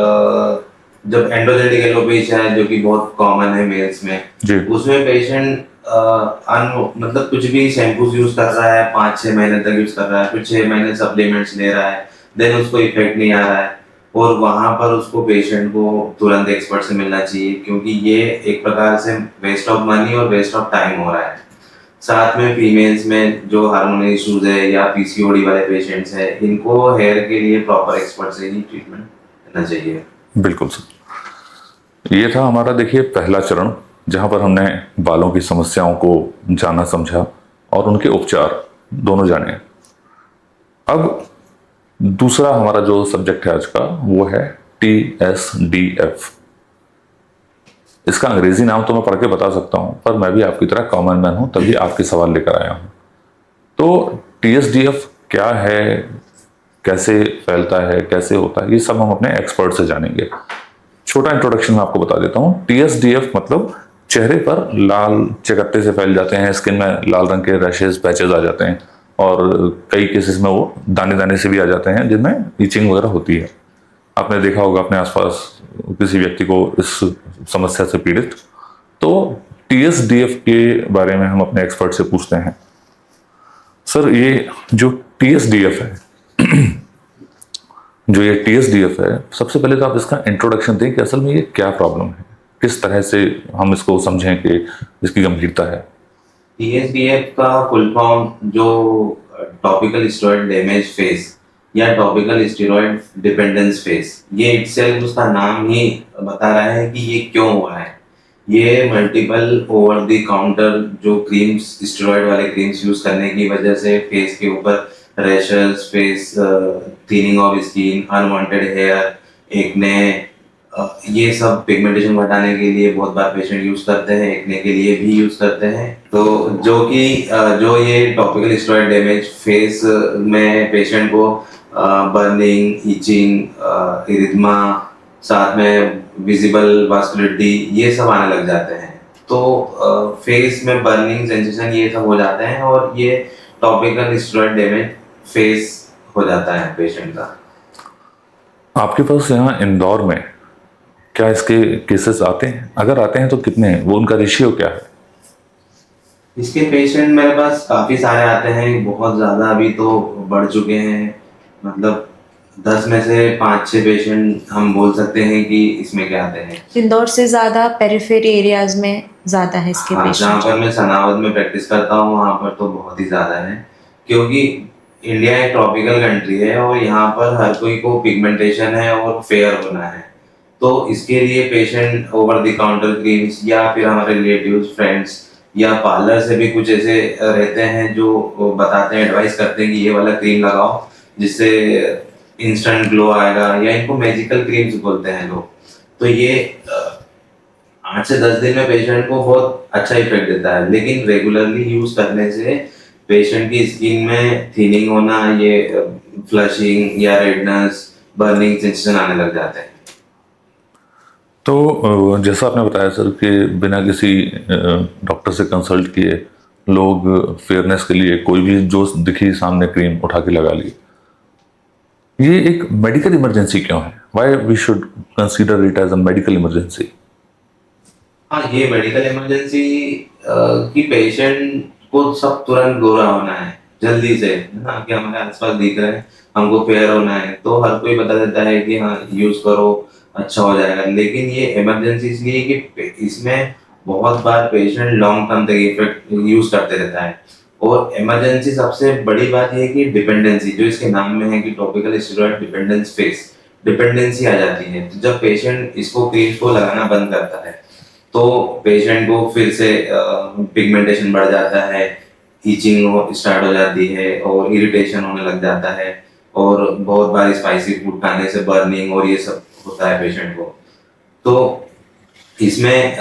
जब एंडोजेनिक एलोपेशिया है जो कि बहुत कॉमन है मेल्स में जी। उसमें पेशेंट मतलब कुछ भी शैम्पूस यूज कर रहा है, 5-6 महीने तक यूज कर रहा है, फिर 6 महीने सप्लीमेंट्स ले रहा है, देन उसको इफेक्ट नहीं आ रहा है, और वहां पर उसको पेशेंट को तुरंत एक्सपर्ट से मिलना चाहिए, क्योंकि ये एक प्रकार से वेस्ट ऑफ मनी और वेस्ट ऑफ टाइम हो रहा है। साथ में फीमेल्स में जो हार्मोनल इश्यूज है या PCOD वाले पेशेंट्स है, इनको हेयर के लिए प्रॉपर एक्सपर्ट से ही ट्रीटमेंट लेना चाहिए। बिल्कुल सर। ये था हमारा, देखिए, पहला चरण जहां पर हमने बालों की समस्याओं को जाना समझा और उनके उपचार दोनों जाने। अब दूसरा हमारा जो सब्जेक्ट है आज का वो है TSDF। इसका अंग्रेजी नाम तो मैं पढ़ के बता सकता हूं, पर मैं भी आपकी तरह कॉमन मैन हूं, तभी आपके सवाल लेकर आया हूं। तो TSDF क्या है, कैसे फैलता है, कैसे होता है, ये सब हम अपने एक्सपर्ट से जानेंगे। छोटा इंट्रोडक्शन मैं आपको बता देता हूं। TSDF मतलब चेहरे पर लाल चकत्ते से फैल जाते हैं, स्किन में लाल रंग के रैशेज, पैचेज आ जाते हैं, और कई केसेस में वो दाने दाने से भी आ जाते हैं जिनमें ईचिंग वगैरह होती है। आपने देखा होगा अपने आसपास किसी व्यक्ति को इस समस्या से पीड़ित। तो TSDF के बारे में हम अपने एक्सपर्ट से पूछते हैं। सर, ये जो TSDF है, सबसे पहले तो आप इसका इंट्रोडक्शन दें कि असल में ये क्या प्रॉब्लम है, किस तरह से हम इसको समझें कि इसकी गंभीरता है। TSDF का फुल फॉर्म जो टॉपिकल स्टेरॉइड डैमेज फेस या टॉपिकल स्टेरॉइड डिपेंडेंस फेस, ये इटसेल्फ उसका नाम ही बता रहा है कि ये क्यों हुआ है। ये मल्टीपल ओवर द काउंटर जो क्रीम्स, स्टेरॉइड वाले क्रीम्स यूज करने की वजह से फेस के ऊपर rashes, face thinning of skin, unwanted hair, acne, ये सब पिगमेंटेशन घटाने के लिए बहुत बार पेशेंट यूज करते हैं, एक्ने के लिए भी यूज करते हैं। तो जो ये टॉपिकल स्टेरॉइड डैमेज फेस में पेशेंट को बर्निंग, इचिंग, इरिथमा, साथ में विजिबल वास्कुलरिटी, ये सब आने लग जाते हैं। तो फेस में बर्निंग सेंसेशन ये सब हो जाते हैं, और ये टॉपिकल स्टेरॉइड डैमेज फेस हो जाता है पेशेंट का। आपके पास यहाँ इंदौर में क्या इसके केसेस आते हैं? अगर आते हैं तो कितने हैं? वो उनका रेशियो क्या है? इसके पेशेंट मेरे पास काफ़ी सारे आते हैं, बहुत ज़्यादा अभी तो बढ़ चुके हैं। मतलब 10 में से 5-6 पेशेंट हम बोल सकते हैं कि इसमें क्या आते हैं। इंदौर से ज़्यादा पेरिफेरी एरियाज में ज़्यादा है इसके हाँ, जहाँ पेशेंट। पर मैं सनावद में प्रैक्टिस करता हूँ वहाँ पर तो बहुत ही ज़्यादा है, क्योंकि इंडिया एक ट्रॉपिकल कंट्री है और यहाँ पर हर कोई को पिगमेंटेशन है और फेयर होना है। तो इसके लिए patient over the counter creams या फिर हमारे रिलेटिव्स, फ्रेंड्स या पार्लर से भी कुछ ऐसे रहते हैं जो बताते हैं, एडवाइस करते हैं कि ये वाला क्रीम लगाओ जिससे इंस्टेंट ग्लो आएगा, या इनको मैजिकल क्रीम्स बोलते हैं लोग। तो ये 8 से 10 दिन में पेशेंट को बहुत अच्छा इफेक्ट देता है, लेकिन रेगुलरली यूज करने से पेशेंट की स्किन में थिनिंग होना, ये फ्लशिंग या रेडनेस, बर्निंग सेंसेशन आने लग जाते हैं। तो जैसा आपने बताया सर कि बिना किसी डॉक्टर से कंसल्ट किए लोग फेयरनेस के लिए कोई भी जो दिखी सामने क्रीम उठा के लगा ली, ये एक मेडिकल इमरजेंसी क्यों है? Why we should consider it as a medical emergency? हाँ, ये मेडिकल इमरजेंसी कि पेशेंट को सब तुरंत गोरा होना है जल्दी से, है ना, कि हमारे आसपास दिख रहे हैं, हमको फेयर होना है, तो हर कोई बता देता है कि हाँ यूज करो अच्छा हो जाएगा। लेकिन ये इमरजेंसी इसलिए कि इसमें बहुत बार पेशेंट लॉन्ग टर्म तक इफेक्ट यूज करते रहता है। और इमरजेंसी सबसे बड़ी बात ये है कि डिपेंडेंसी, जो इसके नाम में है कि topical steroid dependence face, dependency आ जाती है। तो जब पेशेंट इसको क्रीम को लगाना बंद करता है तो पेशेंट को फिर से पिगमेंटेशन बढ़ जाता है, ईचिंग स्टार्ट हो जाती है और इरिटेशन होने लग जाता है, और बहुत बार स्पाइसी फूड खाने से बर्निंग और ये सब होता है पेशेंट को। तो इसमें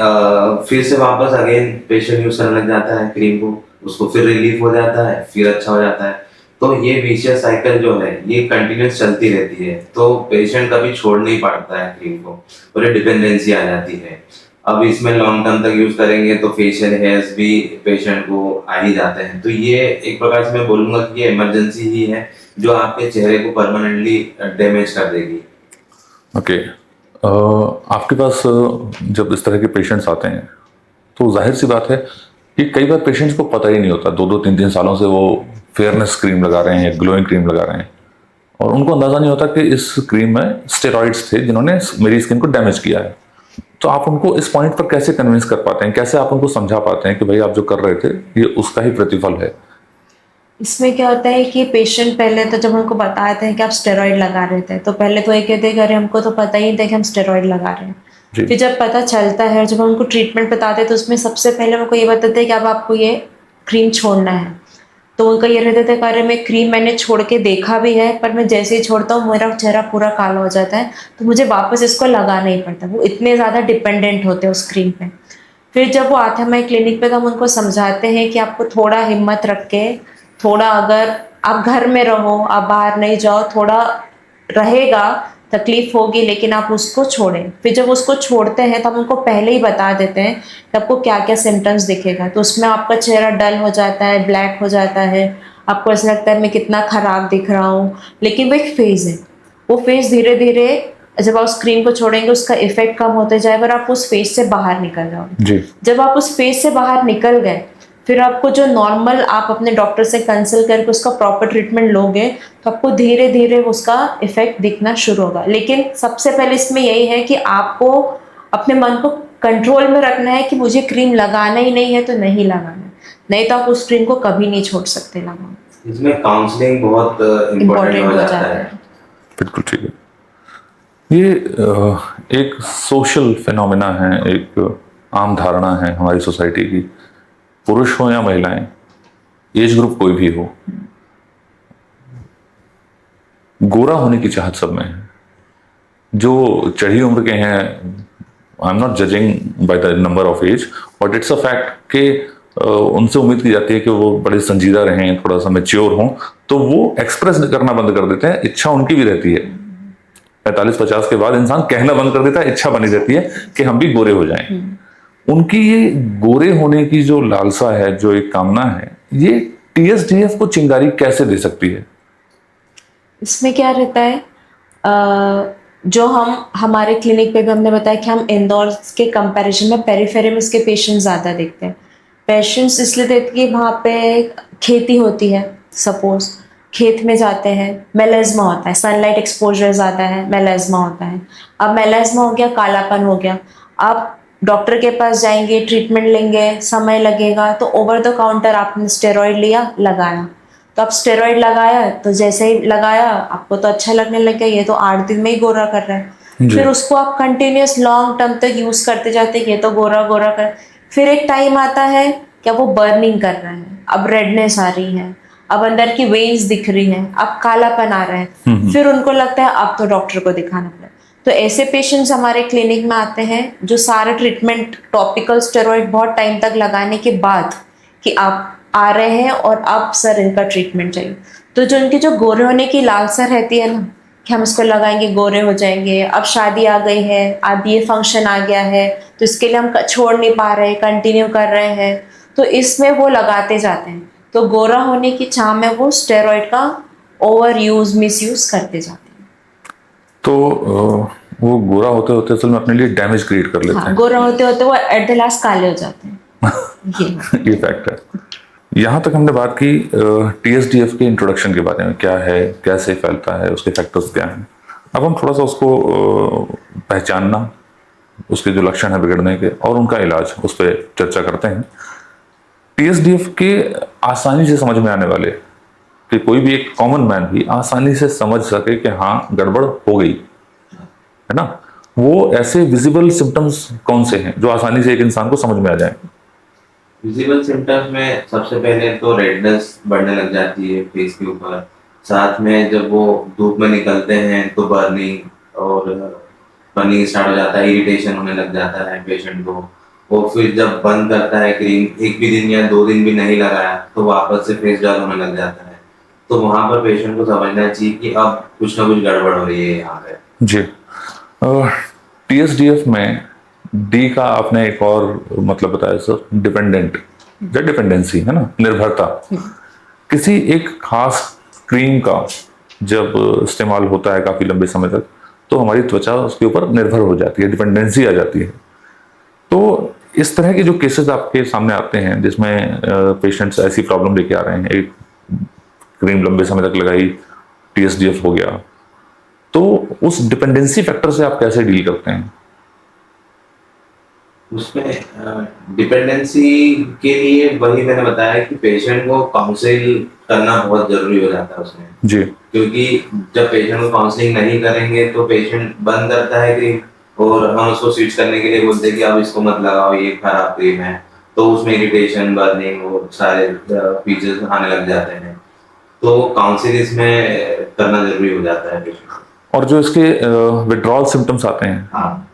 फिर से वापस अगेन पेशेंट यूज करने लग जाता है क्रीम को, उसको फिर रिलीफ हो जाता है, फिर अच्छा हो जाता है। तो ये विशियस साइकिल जो है ये कंटिन्यूस चलती रहती है, तो पेशेंट कभी छोड़ नहीं पाता है क्रीम को और ये डिपेंडेंसी आ जाती है। अब इसमें लॉन्ग टर्म तक यूज करेंगे तो फेशियल हेयर्स भी पेशेंट को आ ही जाते हैं। तो ये एक प्रकार से मैं बोलूंगा कि ये इमरजेंसी ही है जो आपके चेहरे को परमानेंटली डैमेज कर देगी। ओके, आपके पास जब इस तरह के पेशेंट्स आते हैं तो जाहिर सी बात है कि कई बार पेशेंट्स को पता ही नहीं होता, 2-3 सालों से वो फेयरनेस क्रीम लगा रहे हैं, ग्लोइंग क्रीम लगा रहे हैं, और उनको अंदाज़ा नहीं होता कि इस क्रीम में स्टेरॉइड्स थे जिन्होंने मेरी स्किन को डैमेज किया है। तो आप उनको इस पॉइंट पर कैसे कन्विंस कर पाते हैं, कैसे आप उनको समझा पाते हैं कि भाई आप जो कर रहे थे ये उसका ही प्रतिफल है? इसमें क्या होता है कि पेशेंट पहले तो जब हमको बताते हैं कि आप स्टेरॉइड लगा रहे थे तो पहले तो ये कहते हैं कि अरे हमको तो पता ही नहीं था कि हम स्टेरॉइड लगा रहे हैं। जी। फिर जब पता चलता है और जब हम उनको ट्रीटमेंट बताते हैं तो उसमें सबसे पहले हमको ये बताते हैं कि अब आपको ये क्रीम छोड़ना है। तो उनका ये रहता था कि अरे मैं क्रीम मैंने छोड़ के देखा भी है, पर मैं जैसे ही छोड़ता हूँ मेरा चेहरा पूरा काला हो जाता है, तो मुझे वापस इसको लगाना ही पड़ता है। वो इतने ज़्यादा डिपेंडेंट होते हैं उस क्रीम पे। फिर जब वो आते हैं हमारे क्लिनिक पे तो हम उनको समझाते हैं कि आपको थोड़ा हिम्मत रख के, थोड़ा अगर आप घर में रहो, आप बाहर नहीं जाओ, थोड़ा रहेगा, तकलीफ होगी, लेकिन आप उसको छोड़ें। फिर जब उसको छोड़ते हैं तो हम उनको पहले ही बता देते हैं कि आपको क्या क्या सिम्टम्स दिखेगा। तो उसमें आपका चेहरा डल हो जाता है, ब्लैक हो जाता है, आपको ऐसा लगता है मैं कितना ख़राब दिख रहा हूँ, लेकिन वो एक फेज़ है। वो फेज़ धीरे धीरे जब आप उस क्रीम को छोड़ेंगे उसका इफेक्ट कम होते जाएगा और आप उस फेज से बाहर निकल जाओगे। जी। जब आप उस फेज से बाहर निकल गए फिर आपको जो नॉर्मल आप अपने डॉक्टर से कंसल्ट करके उसका प्रॉपर ट्रीटमेंट लोगे तो आपको धीरे धीरे उसका इफेक्ट दिखना शुरू होगा। लेकिन सबसे पहले इसमें यही है कि आपको अपने मन को कंट्रोल में रखना है कि मुझे क्रीम लगाना ही नहीं है तो नहीं लगाना, नहीं तो आप उस क्रीम को कभी नहीं छोड़ सकते लगाना। इसमें काउंसलिंग बहुत इम्पोर्टेंट हो जाता है। बिल्कुल ठीक है। ये एक सोशल फिनोमिना है, एक आम धारणा है हमारी सोसाइटी की, पुरुष हो या महिलाएं, एज ग्रुप कोई भी हो, गोरा होने की चाहत सब में है। जो चढ़ी उम्र के हैं, I am not judging by the number of age, but it's a fact कि उनसे उम्मीद की जाती है कि वो बड़े संजीदा रहें, थोड़ा सा मैच्योर हों, तो वो एक्सप्रेस करना बंद कर देते हैं। इच्छा उनकी भी रहती है, 45-50 के बाद इंसान कहना बंद कर देता है, इच्छा बनी रहती है कि हम भी गोरे हो जाएं। उनकी ये गोरे होने की जो लालसा है, जो एक कामना है, ये TSDF को चिंगारी कैसे दे सकती है? इसमें क्या रहता है, जो हम हमारे क्लिनिक पे भी हमने बताया कि हम इंदौर के कंपैरिजन में पेरिफेरी में इसके पेशेंट्स ज़्यादा देखते हैं। पेशेंट्स इसलिए देखते हैं कि वहाँ पे खेती होती है, सपोज खेत में जाते हैं, मेलाज्मा होता है, सनलाइट एक्सपोजर ज़्यादा है, मेलाज्मा होता है। अब मेलाज्मा हो गया, कालापन हो गया, आप डॉक्टर के पास जाएंगे, ट्रीटमेंट लेंगे, समय लगेगा, तो ओवर द काउंटर आपने स्टेरॉइड लिया, लगाया। तो आप स्टेरॉइड लगाया, तो जैसे ही लगाया आपको तो अच्छा लगने लग गया, ये तो 8 दिन में ही गोरा कर रहा है। जी। फिर उसको आप कंटिन्यूअस लॉन्ग टर्म तक यूज़ करते जाते, ये तो गोरा गोरा कर, फिर एक टाइम आता है क्या वो बर्निंग कर रहा है, अब रेडनेस आ रही है, अब अंदर की वेन्स दिख रही हैं, अब कालापन आ रहा है, फिर उनको लगता है अब तो डॉक्टर को दिखाना पड़ेगा। तो ऐसे पेशेंट्स हमारे क्लिनिक में आते हैं जो सारा ट्रीटमेंट टॉपिकल स्टेरॉइड बहुत टाइम तक लगाने के बाद कि आप आ रहे हैं और अब सर इनका ट्रीटमेंट चाहिए। तो जो इनकी जो गोरे होने की लालसा रहती है ना कि हम इसको लगाएंगे गोरे हो जाएंगे, अब शादी आ गई है, अब ये फंक्शन आ गया है, तो इसके लिए हम छोड़ नहीं पा रहे, कंटिन्यू कर रहे हैं, तो इसमें वो लगाते जाते हैं। तो गोरा होने की चाह में वो स्टेरॉइड का ओवर यूज मिस यूज करते जाते हैं। तो वो गोरा होते होते असल में अपने लिए डैमेज क्रिएट कर लेते हाँ, गोरा होते होते वो एट द लास्ट काले हो जाते हैं। हैं। ये फैक्ट है। यहाँ तक हमने बात की TSDF के इंट्रोडक्शन के बारे में, क्या है, कैसे फैलता है, उसके फैक्टर्स क्या हैं। अब हम थोड़ा सा उसको पहचानना, उसके जो लक्षण है बिगड़ने के और उनका इलाज, उस पर चर्चा करते हैं। TSDF के आसानी से समझ में आने वाले, कि कोई भी एक कॉमन मैन भी आसानी से समझ सके कि हाँ गड़बड़ हो गई है ना, वो ऐसे विजिबल सिम्टम्स कौन से हैं जो आसानी से एक इंसान को समझ में आ जाए? विजिबल सिम्टम्स में सबसे पहले तो रेडनेस बढ़ने लग जाती है फेस के ऊपर, साथ में जब वो धूप में निकलते हैं तो बर्निंग स्टार्ट हो जाता है, इरिटेशन होने लग जाता है पेशेंट को। और फिर जब बंद करता है क्रीम, एक भी दिन या 2 दिन भी नहीं लगाया, तो वापस से फेस डल होने लग जाता है। तो वहां पर पेशेंट को समझना चाहिए कि अब कुछ ना कुछ गड़बड़ हो रही है यहाँ पे। जी। TSDF में डी का आपने एक और मतलब बताया सर, डिपेंडेंट या डिपेंडेंसी है ना, निर्भरता। किसी एक खास क्रीम का जब इस्तेमाल होता है काफी लंबे समय तक, तो हमारी त्वचा उसके ऊपर निर्भर हो जाती है, डिपेंडेंसी आ जाती है। तो इस तरह के जो केसेस आपके सामने आते हैं जिसमें पेशेंट्स ऐसी प्रॉब्लम लेके आ रहे हैं, एक क्रीम लंबे समय तक लगाई, TSDF हो गया, तो उस डिपेंडेंसी फैक्टर से आप कैसे डील करते हैं? उसमें डिपेंडेंसी के लिए वही मैंने बताया कि पेशेंट को काउंसिल करना बहुत जरूरी हो जाता है उसमें जी। क्योंकि जब पेशेंट को काउंसलिंग नहीं करेंगे तो पेशेंट बंद करता है क्रीम, और हम उसको स्विच करने के लिए बोलते हैं कि अब इसको मत लगाओ, ये खराब क्रीम है। तो उसमें इरिटेशन, बर्निंग और सारे फीचर्स आने लग जाते हैं। तो काउंसिल इसमें करना जरूरी हो जाता है पेशेंट को। और जो इसके विड्रॉल सिम्टम्स आते हैं, हाँ,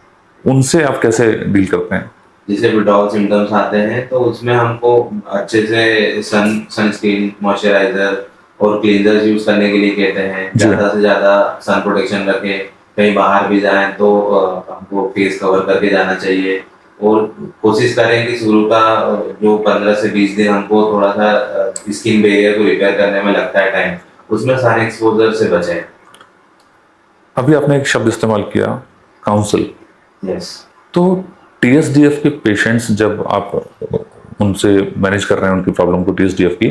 उनसे आप कैसे डील करते हैं? जैसे विड्रॉल सिम्टम्स आते हैं तो उसमें हमको अच्छे से सनस्क्रीन, मॉइस्चराइजर और क्लींजर्स यूज करने के लिए कहते हैं। ज्यादा से ज्यादा सन प्रोटेक्शन रखें, कहीं बाहर भी जाएं तो हमको फेस कवर करके जाना चाहिए। और कोशिश करें कि शुरू का जो 15 से 20 दिन हमको थोड़ा सा स्किन बैरियर को रिपेयर करने में लगता है टाइम, उसमें सारे एक्सपोजर से बचें। अभी आपने एक शब्द इस्तेमाल किया, काउंसिल। यस। तो TSDF के पेशेंट्स जब आप उनसे मैनेज कर रहे हैं उनकी प्रॉब्लम को, TSDF की,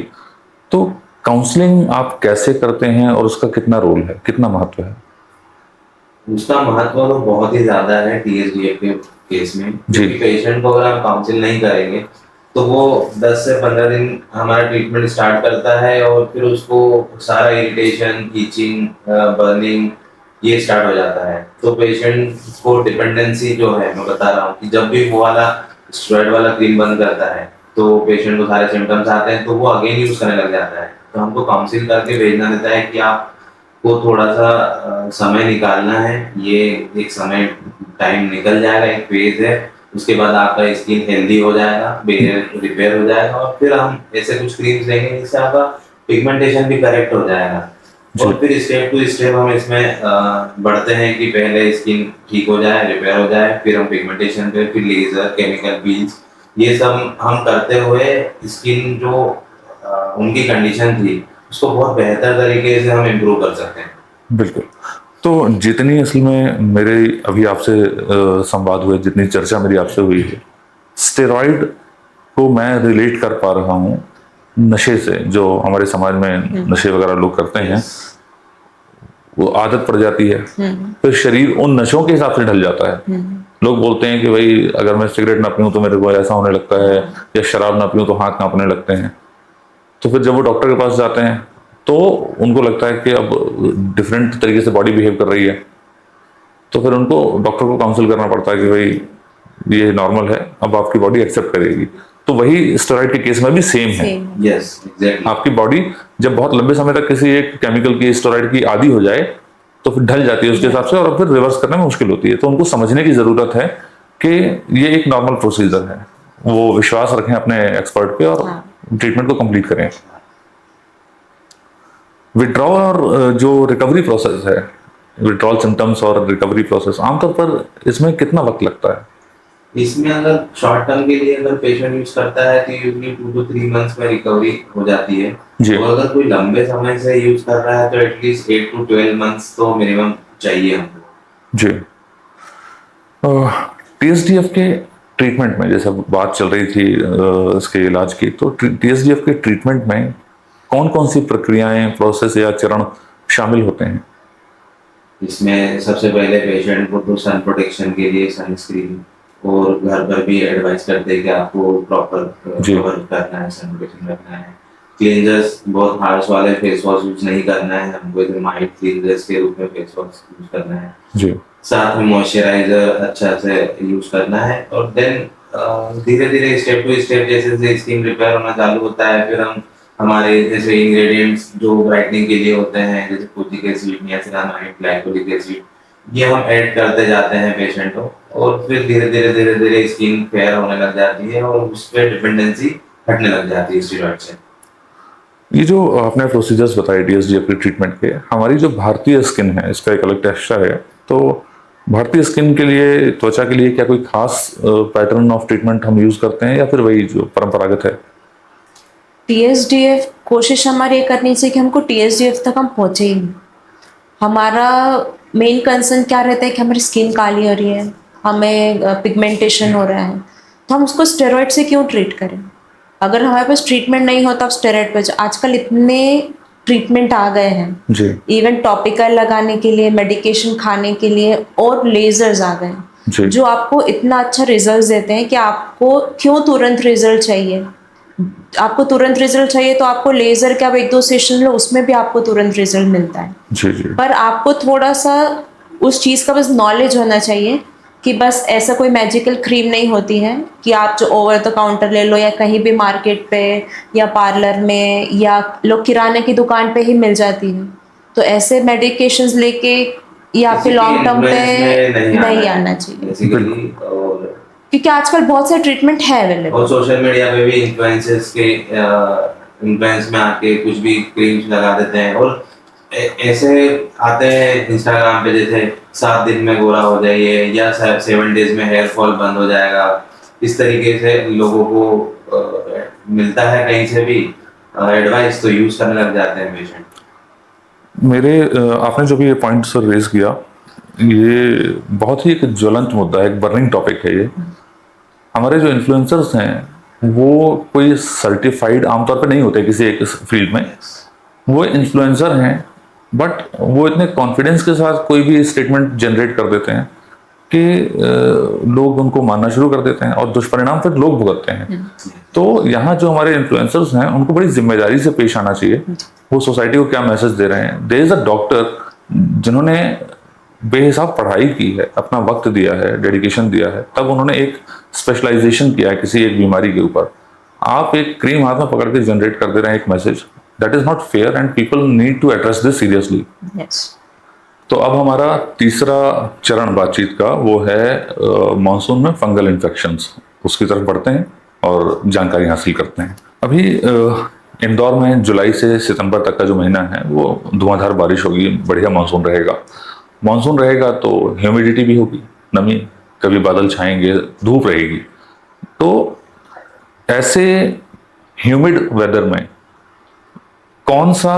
तो काउंसलिंग आप कैसे करते हैं और उसका कितना रोल है, कितना महत्व है? उसका महत्व तो बहुत ही ज्यादा है TSDF के केस में, क्योंकि पेशेंट को अगर आप काउंसिल नहीं करेंगे तो वो 10 से 15 दिन हमारा ट्रीटमेंट स्टार्ट करता है और फिर उसको सारा इरिटेशन, ईचिंग, बर्निंग ये स्टार्ट हो जाता है। तो पेशेंट को डिपेंडेंसी जो है, मैं बता रहा हूँ कि जब भी वो वाला स्टेरॉइड वाला क्रीम बंद करता है तो पेशेंट को सारे सिम्टम्स आते हैं, तो वो अगेन यूज करने लग जाता है। तो हमको काउंसिल करके भेजना देता है कि आपको थोड़ा सा समय निकालना है, ये एक समय टाइम निकल जाएगा, एक फेज है, उसके बाद आपका स्किन हेल्दी हो जाएगा, बैरियर रिपेयर हो जाएगा, और फिर हम ऐसे कुछ क्रीम्स देंगे जिससे आपका पिगमेंटेशन भी करेक्ट हो जाएगा। और फिर स्टेप टू स्टेप हम इसमें बढ़ते हैं कि पहले स्किन ठीक हो जाए, रिपेयर हो जाए, फिर हम पिगमेंटेशन पे, फिर लेजर, केमिकल पील्स, ये सब हम करते हुए स्किन जो उनकी कंडीशन थी उसको बहुत बेहतर तरीके से हम इम्प्रूव कर सकते हैं। बिल्कुल। तो जितनी असल में मेरे अभी आपसे संवाद हुए, जितनी चर्चा मेरी आपसे हुई है, स्टेरॉइड को मैं रिलेट कर पा रहा हूँ नशे से, जो हमारे समाज में नशे वगैरह लोग करते हैं, वो आदत पड़ जाती है, फिर शरीर उन नशों के हिसाब से ढल जाता है। लोग बोलते हैं कि भाई अगर मैं सिगरेट ना पीऊं तो मेरे को ऐसा होने लगता है, या शराब ना पीऊं तो हाथ कांपने लगते हैं। तो फिर जब वो डॉक्टर के पास जाते हैं तो उनको लगता है कि अब डिफरेंट तरीके से बॉडी बिहेव कर रही है, तो फिर उनको डॉक्टर को काउंसिल करना पड़ता है कि भाई ये नॉर्मल है, अब आपकी बॉडी एक्सेप्ट करेगी। तो वही स्टेरॉइड के केस में भी सेम है। Yes, exactly. आपकी बॉडी जब बहुत लंबे समय तक किसी एक केमिकल की, स्टेरॉइड की आदी हो जाए तो फिर ढल जाती है उसके हिसाब से, और फिर रिवर्स करने में मुश्किल होती है। तो उनको समझने की जरूरत है कि ये एक नॉर्मल प्रोसीजर है, वो विश्वास रखें अपने एक्सपर्ट पे और ट्रीटमेंट को कंप्लीट करें। विड्रॉल और जो रिकवरी प्रोसेस है, विड्रॉल सिम्टम्स और रिकवरी प्रोसेस, आमतौर पर इसमें कितना वक्त लगता है? इसमें अगर शॉर्ट टर्म के लिए अगर पेशेंट यूज करता है तो यूजली 2 to 3 मंथ्स में रिकवरी हो जाती है। जी। और अगर कोई लंबे समय से यूज कर रहा है तो एटलीस्ट 8 to 12 मंथ्स तो मिनिमम चाहिए हमको। जी। टीएसडीएफ के ट्रीटमेंट में, जैसे बात चल रही थी इसके इलाज की, तो टीएसडीएफ के ट्रीटमेंट में कौन कौन सी प्रक्रियाएं, प्रोसेस या चरण शामिल होते हैं? इसमें सबसे पहले पेशेंट को तो सन प्रोटेक्शन के लिए सनस्क्रीन, और घर पर भी एडवाइस करते हैं कि आपको प्रॉपर कवर करना है, सन प्रोटेक्शन रखना है। क्लींजर्स, बहुत हार्श वाले फेस वॉश यूज नहीं करना है हमको, इधर माइल्ड क्लींजर्स के रूप में फेस वॉश यूज करना है जी। साथ में मॉइस्चराइजर अच्छा से यूज करना है। और देन धीरे धीरे स्टेप टू स्टेप जैसे जैसे स्किन रिपेयर होना चालू होता है, फिर हम हमारे जैसे इंग्रेडिएंट्स जो ब्राइटनिंग के लिए होते हैं, जैसे kojic acid, niacinamide, glycolic acid, ये हम ऐड करते जाते हैं पेशेंट को, और फिर धीरे धीरे स्किन फेयर होने लग जाती है और उस पर डिपेंडेंसी हटने लग जाती है स्टेरॉइड से। ये जो आपने प्रोसीजर्स बताए टीएसडीएफ के ट्रीटमेंट के, हमारी जो भारतीय स्किन है इसका एक अलग टेक्सचर है, तो भारतीय स्किन के लिए, त्वचा के लिए क्या कोई खास पैटर्न ऑफ ट्रीटमेंट हम यूज करते हैं, या फिर वही जो परंपरागत है? टीएसडीएफ, कोशिश हमारी ये करनी चाहिए कि हमको टीएसडीएफ तक हम पहुँचे ही। हमारा मेन कंसर्न क्या रहता है कि हमारी स्किन काली हो रही है, हमें पिगमेंटेशन हो रहा है, तो हम उसको स्टेरॉइड से क्यों ट्रीट करें? अगर हमारे पास ट्रीटमेंट नहीं होता, स्टेरॉइड पे आजकल इतने ट्रीटमेंट आ गए हैं जी। इवन टॉपिकल लगाने के लिए, मेडिकेशन खाने के लिए, और लेजर्स आ गए जी। जो आपको इतना अच्छा रिजल्ट देते हैं कि आपको क्यों तुरंत रिजल्ट चाहिए। आपको तुरंत रिजल्ट चाहिए तो आपको लेजर के आप 1-2 सेशन लो, उसमें भी आपको तुरंत रिजल्ट मिलता है। जी जी। पर आपको थोड़ा सा उस चीज़ का बस नॉलेज होना चाहिए कि बस ऐसा कोई मैजिकल क्रीम नहीं होती है कि आप जो ओवर द काउंटर ले लो, या कहीं भी मार्केट पे या पार्लर में या लोग किराने की दुकान पे ही मिल जाती है। तो ऐसे मेडिकेशंस लेके ये आपके लॉन्ग टर्म पे नहीं आना चाहिए, बेसिकली। और क्योंकि आजकल बहुत से ट्रीटमेंट है अवेलेबल, और सोशल मीडिया पे भी इन्फ्लुएंसर्स के इन्फ्लुएंस में आके कुछ भी क्रीम्स लगा देते हैं, और ऐसे आते हैं इंस्टाग्राम पे जैसे 7 दिन में गोरा हो जाइए, या 7 डेज में हेयर फॉल बंद हो जाएगा। इस तरीके से लोगों को मिलता है कहीं से भी एडवाइस, तो यूज करने लग जाते हैं पेशेंट। मेरे आपने जो भी ये पॉइंट सर रेज किया, ये बहुत ही एक ज्वलंत मुद्दा है, एक बर्निंग टॉपिक है ये। हमारे जो इन्फ्लुएंसर्स हैं वो कोई सर्टिफाइड आमतौर पे नहीं होते किसी एक फील्ड में। वो इन्फ्लुएंसर हैं, बट वो इतने कॉन्फिडेंस के साथ कोई भी स्टेटमेंट जनरेट कर देते हैं कि लोग उनको मानना शुरू कर देते हैं, और दुष्परिणाम फिर लोग भुगतते हैं। तो यहाँ जो हमारे इन्फ्लुएंसर्स हैं उनको बड़ी जिम्मेदारी से पेश आना चाहिए। वो सोसाइटी को क्या मैसेज दे रहे हैं? देयर इज अ डॉक्टर जिन्होंने बेहिसाब पढ़ाई की है, अपना वक्त दिया है, डेडिकेशन दिया है, तब उन्होंने एक स्पेशलाइजेशन किया है किसी एक बीमारी के ऊपर। आप एक क्रीम हाथ में पकड़ के जनरेट कर दे रहे हैं एक message, that is not fair and people need to address this seriously. तो अब हमारा तीसरा चरण बातचीत का वो है मॉनसून में फंगल इन्फेक्शंस, उसकी तरफ बढ़ते हैं और जानकारी हासिल करते हैं। अभी इंदौर में जुलाई से सितंबर तक का जो महीना है वो धुआंधार बारिश होगी, बढ़िया मानसून रहेगा। मानसून रहेगा तो ह्यूमिडिटी भी होगी, नमी, कभी बादल छाएंगे, धूप रहेगी। तो ऐसे ह्यूमिड वेदर में कौन सा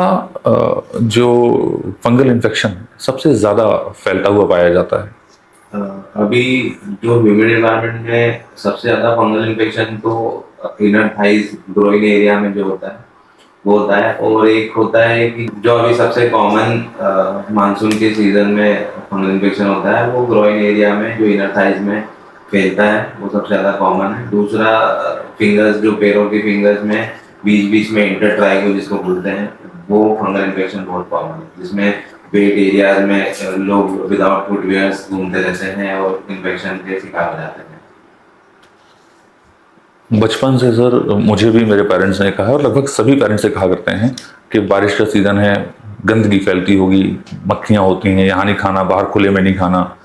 जो फंगल इन्फेक्शन सबसे ज़्यादा फैलता हुआ पाया जाता है? अभी जो ह्यूमिड एनवायरनमेंट में सबसे ज़्यादा फंगल इन्फेक्शन तो इनर थाइज ग्रोइन एरिया में जो होता है वो होता है, और एक होता है कि जो अभी सबसे कॉमन मानसून के सीजन में फंगल इन्फेक्शन होता है वो ग्रोइन एरिया में जो इनर थाइज में फैलता है, वो सबसे ज़्यादा कॉमन है। दूसरा फिंगर्स, जो पैरों के फिंगर्स में बीच बीच में इंटरट्राइगो जिसको बोलते हैं, वो फंगल इन्फेक्शन बहुत कॉमन है, जिसमें वेट एरियाज में लोग विदाउट फुटवेयर्स घूमते रहते हैं और इन्फेक्शन के शिकार हो जाते हैं। बचपन से सर मुझे भी मेरे पेरेंट्स ने कहा, और लगभग सभी पेरेंट्स से कहा करते हैं कि बारिश का सीज़न है, गंदगी फैलती होगी, मक्खियाँ होती हैं, यहाँ नहीं खाना, बाहर खुले में नहीं खाना,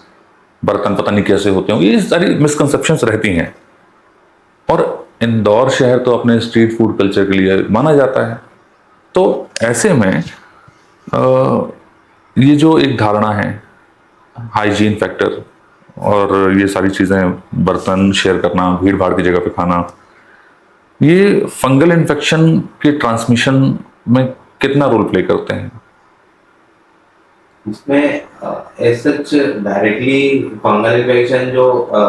बर्तन पता नहीं कैसे होते होंगे, ये सारी मिसकंसेप्शंस रहती हैं। और इंदौर शहर तो अपने स्ट्रीट फूड कल्चर के लिए माना जाता है। तो ऐसे में ये जो एक धारणा है हाइजीन फैक्टर और ये सारी चीज़ें, बर्तन शेयर करना, भीड़ भाड़ की जगह पे खाना, ये फंगल इन्फेक्शन के ट्रांसमिशन में कितना रोल प्ले करते हैं? इसमें सच डायरेक्टली फंगल इन्फेक्शन जो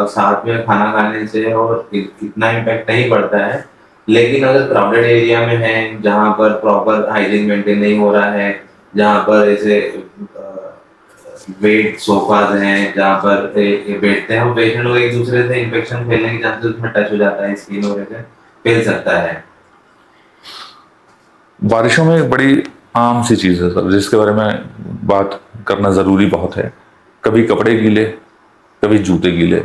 साथ में खाना खाने से और इतना इम्पैक्ट नहीं पड़ता है, लेकिन अगर क्राउडेड एरिया में है जहाँ पर प्रॉपर हाइजीन मेंटेन नहीं हो रहा है, जहाँ पर ऐसे वेट सोफाज हैं जहाँ पर बैठते हैं वो पेशेंट को एक दूसरे से इन्फेक्शन फैलने के चांसेस में टच हो जाता है, स्किन वगैरह से फैल सकता है। बारिशों में एक बड़ी आम सी चीज़ है सर, जिसके बारे में बात करना ज़रूरी बहुत है। कभी कपड़े गीले, कभी जूते गीले,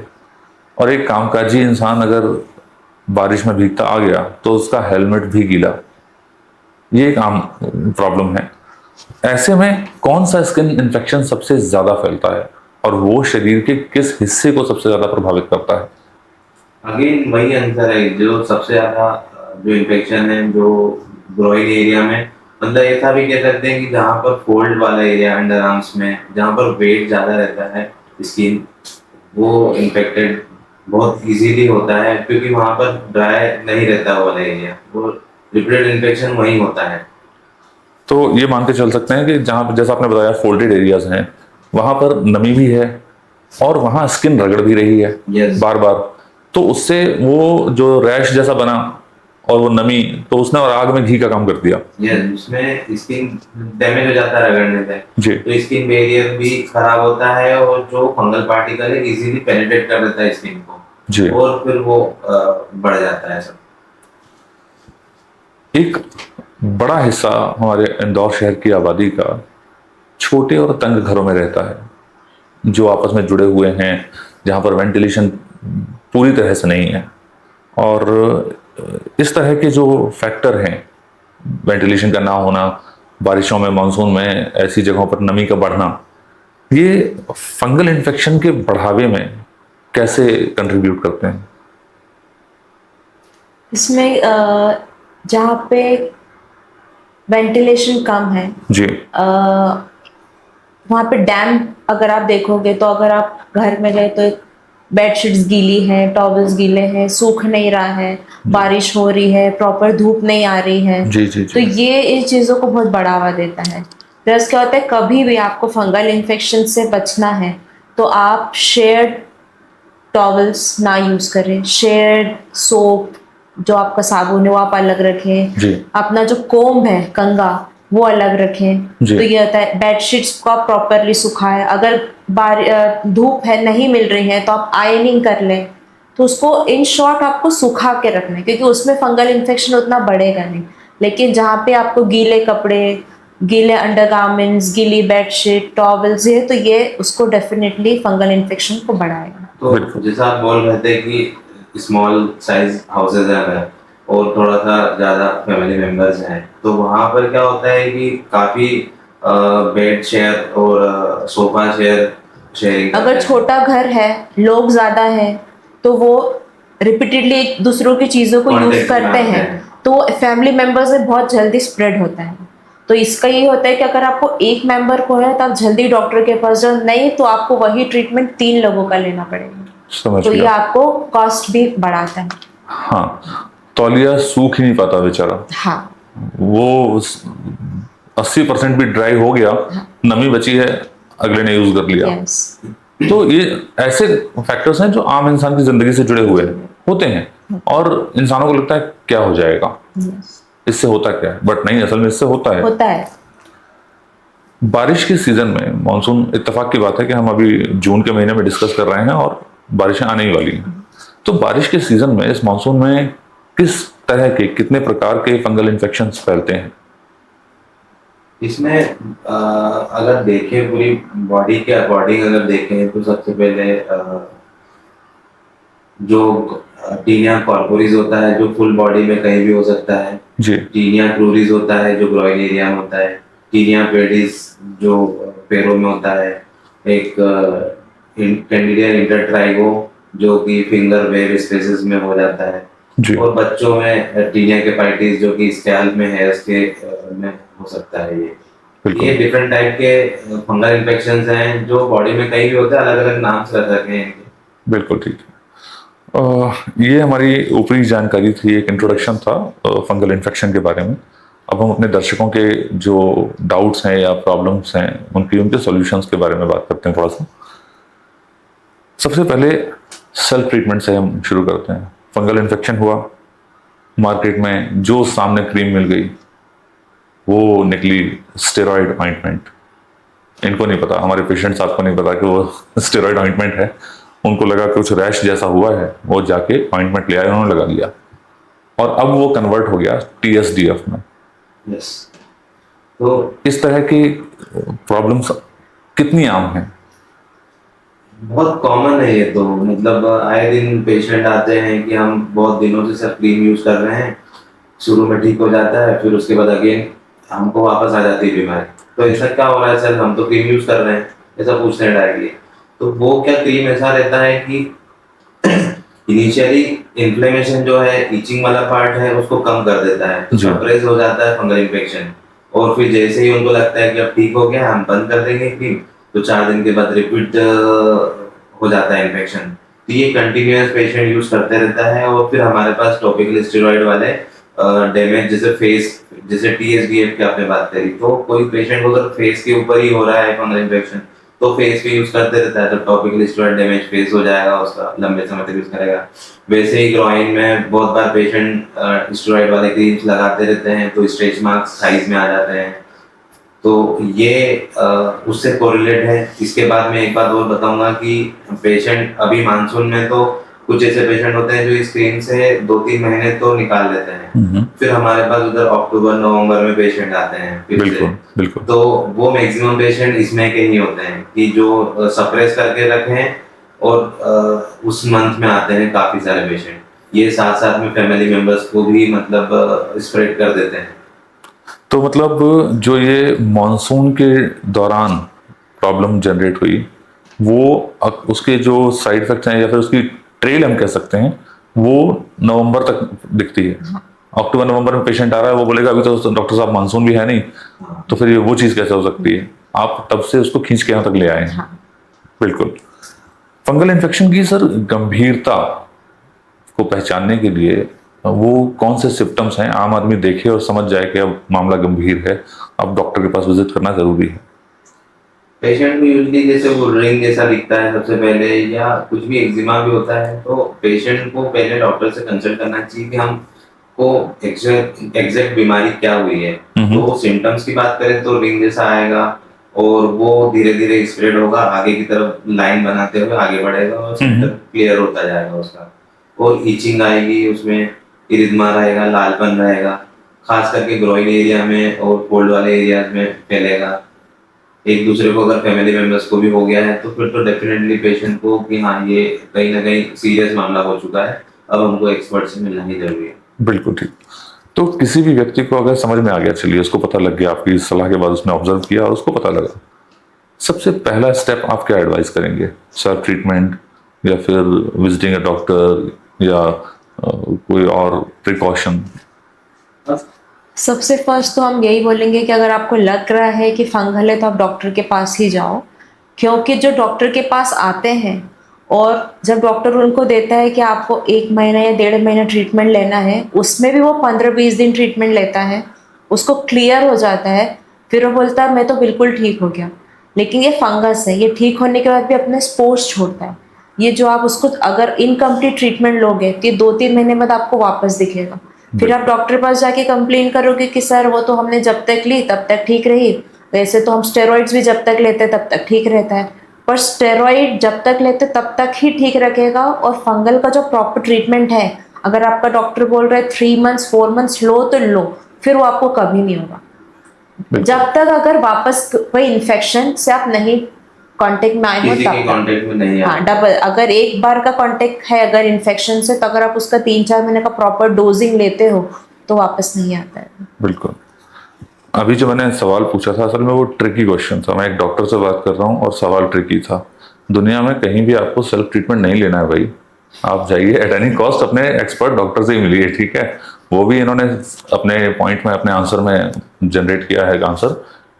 और एक कामकाजी इंसान अगर बारिश में भीगता आ गया तो उसका हेलमेट भी गीला। ये एक आम प्रॉब्लम है। ऐसे में कौन सा स्किन इन्फेक्शन सबसे ज़्यादा फैलता है और वो शरीर के किस हिस्से को सबसे ज़्यादा प्रभावित करता है? अगेन वही आंसर है, जो सबसे ज़्यादा जो इन्फेक्शन है जो ग्रोइन एरिया में, मतलब ऐसा भी कह सकते हैं कि जहाँ पर फोल्ड वाला एरिया अंडर आर्म्स में, जहाँ पर वेट ज़्यादा रहता है स्किन, वो इन्फेक्टेड बहुत इजीली होता है, क्योंकि वहाँ पर ड्राई नहीं रहता वाला एरिया, वो रिपीटेड इन्फेक्शन वहीं होता है। तो ये मान के चल सकते हैं कि जहाँ पर, जैसा आपने बताया, फोल्डेड एरियाज हैं, वहाँ पर नमी भी है और वहाँ स्किन रगड़ भी रही है Yes. बार बार, तो उससे वो जो रैश जैसा बना और वो नमी, तो उसने और आग में घी का काम कर दिया। यस, उसमें स्किन डैमेज हो जाता है रगड़ने से, जी तो स्किन बैरियर भी खराब होता है और जो फंगल पार्टिकल है इजीली पेनिट्रेट कर देता है स्किन को जी। और फिर वो बढ़ जाता है सब। एक बड़ा हिस्सा हमारे इंदौर शहर की आबादी का छोटे और तंग घरों में रहता है, जो आपस में जुड़े हुए हैं, जहाँ पर वेंटिलेशन पूरी तरह से नहीं है, और इस तरह के जो फैक्टर हैं, वेंटिलेशन का ना होना, बारिशों में, मानसून में ऐसी जगहों पर नमी का बढ़ना, ये फंगल इन्फेक्शन के बढ़ावे में कैसे कंट्रीब्यूट करते हैं? इसमें जहाँ पे वेंटिलेशन कम है, जी वहाँ पे डैम्प अगर आप देखोगे, तो अगर आप घर में गए तो बेडशीट्स गीली हैं, टॉवल्स गीले हैं, सूख नहीं रहा है, बारिश हो रही है, प्रॉपर धूप नहीं आ रही है, जी जी तो जी। ये इन चीज़ों को बहुत बढ़ावा देता है। प्लस क्या होता है, कभी भी आपको फंगल इन्फेक्शन से बचना है तो आप शेयर्ड टॉवल्स ना यूज़ करें, शेयर्ड सोप, जो आपका साबुन है वो आप अलग रखें, जी अपना जो कोम्ब है, कंघा, वो अलग रखें। जी। तो ये होता है, बेडशीट्स को आप प्रॉपरली सुखाएं, अगर धूप है नहीं मिल रही है तो आप आयनिंग कर लें, तो उसको इन शॉर्ट आपको सुखा के रखना है, क्योंकि उसमें फंगल इन्फेक्शन उतना बढ़ेगा नहीं। लेकिन जहाँ पे आपको गीले कपड़े, गीले अंडरगारमेंट्स, गीली बेडशीट, टॉवल्स है, तो ये उसको डेफिनेटली फंगल इन्फेक्शन को बढ़ाएगा। तो जैसा आप बोल रहे थे कि स्मॉल साइज हाउसेज है अगर, और थोड़ा सा ज़्यादा फैमिली मेंबर्स हैं, तो वहाँ पर क्या होता है कि काफ़ी बेड शेयर और सोफा शेयरिंग। अगर छोटा घर है, लोग ज़्यादा हैं, तो वो रिपीटेडली एक दूसरों की चीज़ों को यूज़ Contact में करते आते हैं, हैं। तो फैमिली मेंबर्स में बहुत जल्दी स्प्रेड होता है। तो इसका ये होता है कि अगर आपको एक मेंबर को है तो आप जल्दी डॉक्टर के पास जाओ, नहीं तो आपको वही ट्रीटमेंट 3 लोगों का लेना पड़ेगा, समझ तो ये गया। आपको कॉस्ट भी बढ़ाता है। हाँ, तौलिया सूख ही नहीं पाता बेचारा, हाँ, वो 80% भी ड्राई हो गया, नमी बची है, अगले ने यूज कर लिया। यस। तो ये ऐसे फैक्टर्स हैं जो आम इंसान की जिंदगी से जुड़े हुए हैं। होते हैं और इंसानों को लगता है क्या हो जाएगा, इससे होता क्या है, बट नहीं, असल में इससे होता है। बारिश के सीजन में मानसून, इत्तेफाक की बात है कि हम अभी जून के महीने में डिस्कस कर रहे हैं और बारिशें आने ही वाली हैं। तो बारिश के सीजन में, इस मानसून में किस तरह के, कितने प्रकार के फंगल इन्फेक्शंस फैलते हैं? इसमें अगर देखें पूरी बॉडी के अकॉर्डिंग अगर देखें तो सबसे पहले जो टीनिया कॉर्पोरिस होता है जो फुल बॉडी में कहीं भी हो सकता है जी। टीनिया क्रूरिस होता है जो ग्रॉइन एरिया में होता है। टीनिया पेडिस जो पैरों में होता है। एक कैंडिडिया इंटरट्राइगो जो कि फिंगर वेब स्पेसेस में हो जाता है जी। और बच्चों में टीनिया केपाइटिस जो कि स्कैल्प में हेयर्स के में हो सकता है। ये डिफरेंट टाइप के फंगल इन्फेक्शंस हैं जो बॉडी में कहीं भी होते हैं, अलग अलग नाम से रख रखे हैं। बिल्कुल ठीक है। ये हमारी ऊपरी जानकारी थी, एक इंट्रोडक्शन था फंगल इन्फेक्शन के बारे में। अब हम अपने दर्शकों के जो डाउट्स हैं या प्रॉब्लम्स हैं उनके सॉल्यूशंस के बारे में बात करते हैं थोड़ा सा। सबसे पहले सेल्फ ट्रीटमेंट से हम शुरू करते हैं। फंगल इन्फेक्शन हुआ, मार्केट में जो सामने क्रीम मिल गई वो निकली स्टेरॉइड ऑइंटमेंट। इनको नहीं पता, हमारे पेशेंट्स आपको नहीं पता कि वो स्टेरॉइड ऑइंटमेंट है। उनको लगा कि कुछ रैश जैसा हुआ है, वो जाके ऑइंटमेंट ले आए, उन्होंने लगा लिया और अब वो कन्वर्ट हो गया TSDF में। यस। तो इस तरह की प्रॉब्लम्स कितनी आम हैं? बहुत कॉमन है ये तो, मतलब आए दिन पेशेंट आते हैं कि हम बहुत दिनों से सब क्रीम यूज कर रहे हैं, शुरू में ठीक हो जाता है, फिर उसके बाद अगेन हमको वापस आ जाती है बीमारी। तो ऐसा क्या हो रहा है सर, हम तो क्रीम यूज कर रहे हैं, ऐसा पूछते हैं डायरेक्टली। तो वो क्या क्रीम ऐसा रहता है कि इनिशियली इन्फ्लेमेशन जो है, इचिंग वाला पार्ट है, उसको कम कर देता है, तो सप्रेस हो जाता है फंगल इन्फेक्शन। और फिर जैसे ही उनको लगता है कि अब ठीक हो गया, हम बंद कर देंगे क्रीम, तो 4 दिन के बाद रिपीट हो जाता है इन्फेक्शन। तो ये कंटिन्यूअस पेशेंट यूज करते रहता है। और फिर हमारे पास टॉपिकल स्टेरॉइड वाले डैमेज जैसे फेस, जैसे TSDF की आपने बात करी, तो कोई पेशेंट को अगर फेस के ऊपर ही हो रहा है फंगल इन्फेक्शन तो फेस पे यूज करते रहता है, तो टॉपिकल स्टेरॉइड डैमेज फेस हो जाएगा उसका, लंबे समय तक यूज करेगा। वैसे ही ग्रॉइन में बहुत बार पेशेंट स्टेरॉइड वाले क्रीम्स लगाते रहते हैं तो स्ट्रेच मार्क्स साइज में आ जाते हैं। तो ये उससे कोरिलेट है। इसके बाद मैं एक बात और बताऊंगा कि पेशेंट अभी मानसून में तो कुछ ऐसे पेशेंट होते हैं जो इस क्रीम से 2-3 महीने तो निकाल लेते हैं, फिर हमारे पास उधर अक्टूबर नवंबर में पेशेंट आते हैं फिर बिल्कुल, बिल्कुल। तो वो मैक्सिमम पेशेंट इसमें के ही होते हैं कि जो सप्रेस करके रखें और उस मंथ में आते हैं काफी सारे पेशेंट। ये साथ साथ में फैमिली मेंबर्स को भी मतलब स्प्रेड कर देते हैं। तो मतलब जो ये मॉनसून के दौरान प्रॉब्लम जनरेट हुई, वो उसके जो साइड इफेक्ट्स हैं या फिर उसकी ट्रेल हम कह सकते हैं, वो नवंबर तक दिखती है। अक्टूबर नवंबर में पेशेंट आ रहा है, वो बोलेगा अभी तो डॉक्टर साहब मानसून भी है नहीं, तो फिर वो चीज़ कैसे हो सकती है? आप तब से उसको खींच के यहाँ तक ले आए हैं। बिल्कुल। फंगल इन्फेक्शन की सर गंभीरता को पहचानने के लिए वो कौन से सिम्टम्स हैं, आम आदमी देखे और समझ जाए कि अब मामला गंभीर है, अब डॉक्टर के पास विजिट करना जरूरी है? पेशेंट को यूजली जैसे वो रिंग जैसा दिखता है सबसे पहले, या कुछ भी एक्जिमा भी होता है, तो पेशेंट को पहले डॉक्टर से कंसल्ट करना चाहिए कि हमको एग्जैक्ट बीमारी क्या हुई है। तो सिम्टम्स की बात करें तो रिंग जैसा आएगा और वो धीरे धीरे स्प्रेड होगा, आगे की तरफ लाइन बनाते हुए आगे बढ़ेगा और सिम्टम क्लियर होता जाएगा उसका। और इचिंग आएगी, उसमें इरिथमा रहेगा, लालपन रहेगा, खास करके ग्रोइन एरिया में और फोल्ड वाले एरियाज में फैलेगा। एक दूसरे को अगर फैमिली मेंबर्स को भी हो गया है तो फिर तो डेफिनेटली पेशेंट को कि हाँ ये कहीं ना कहीं सीरियस मामला हो चुका है, अब हमको एक्सपर्ट से मिलना ही जरूरी है। बिल्कुल ठीक। तो किसी भी व्यक्ति को अगर समझ में आ गया, चलिए उसको पता लग गया, आपकी सलाह के बाद उसने ऑब्जर्व किया और उसको पता लगा, सबसे पहला स्टेप आप क्या एडवाइस करेंगे? सेल्फ ट्रीटमेंट या फिर विजिटिंग अ डॉक्टर या कोई और प्रिकॉशन? सबसे फर्स्ट तो हम यही बोलेंगे कि अगर आपको लग रहा है कि फंगल है तो आप डॉक्टर के पास ही जाओ, क्योंकि जो डॉक्टर के पास आते हैं और जब डॉक्टर उनको देता है कि आपको 1 महीना या 1.5 महीना ट्रीटमेंट लेना है, उसमें भी वो 15-20 दिन ट्रीटमेंट लेता है, उसको क्लियर हो जाता है, फिर वो बोलता है मैं तो बिल्कुल ठीक हो गया। लेकिन ये फंगस है, ये ठीक होने के बाद भी अपने स्पोर्स छोड़ता है। ये जो आप उसको अगर इनकम्प्लीट ट्रीटमेंट लोगे तो ये 2-3 महीने बाद आपको वापस दिखेगा। फिर आप डॉक्टर के पास जाके कंप्लेन करोगे कि सर वो तो हमने जब तक ली तब तक ठीक रही, वैसे तो हम स्टेरॉइड्स भी जब तक लेते तब तक ठीक रहता है। पर स्टेरॉइड जब तक लेते तब तक ही ठीक रखेगा, और फंगल का जो प्रॉपर ट्रीटमेंट है, अगर आपका डॉक्टर बोल रहा है 3 मंथ्स 4 मंथ्स लो तो लो, फिर वो आपको कभी नहीं होगा। जब तक अगर वापस कोई इन्फेक्शन से आप नहीं कांटेक्ट में आए हो किसी तब के तक। कांटेक्ट में नहीं हाँ, आए। डबल अगर एक बार का कांटेक्ट है अगर इन्फेक्शन से, तो अगर आप उसका 3-4 महीने का प्रॉपर डोजिंग लेते हो तो वापस नहीं आता है। बिल्कुल। अभी जो मैंने सवाल पूछा था असल में वो ट्रिकी क्वेश्चन था। मैं एक डॉक्टर से बात कर रहा हूँ और सवाल ट्रिकी था। दुनिया में कहीं भी आपको सेल्फ ट्रीटमेंट नहीं लेना है भाई। आप जाइए एट एनी कॉस्ट अपने एक्सपर्ट डॉक्टर से ही मिलिए, ठीक है। वो भी इन्होंने अपने पॉइंट में अपने आंसर में जनरेट किया है आंसर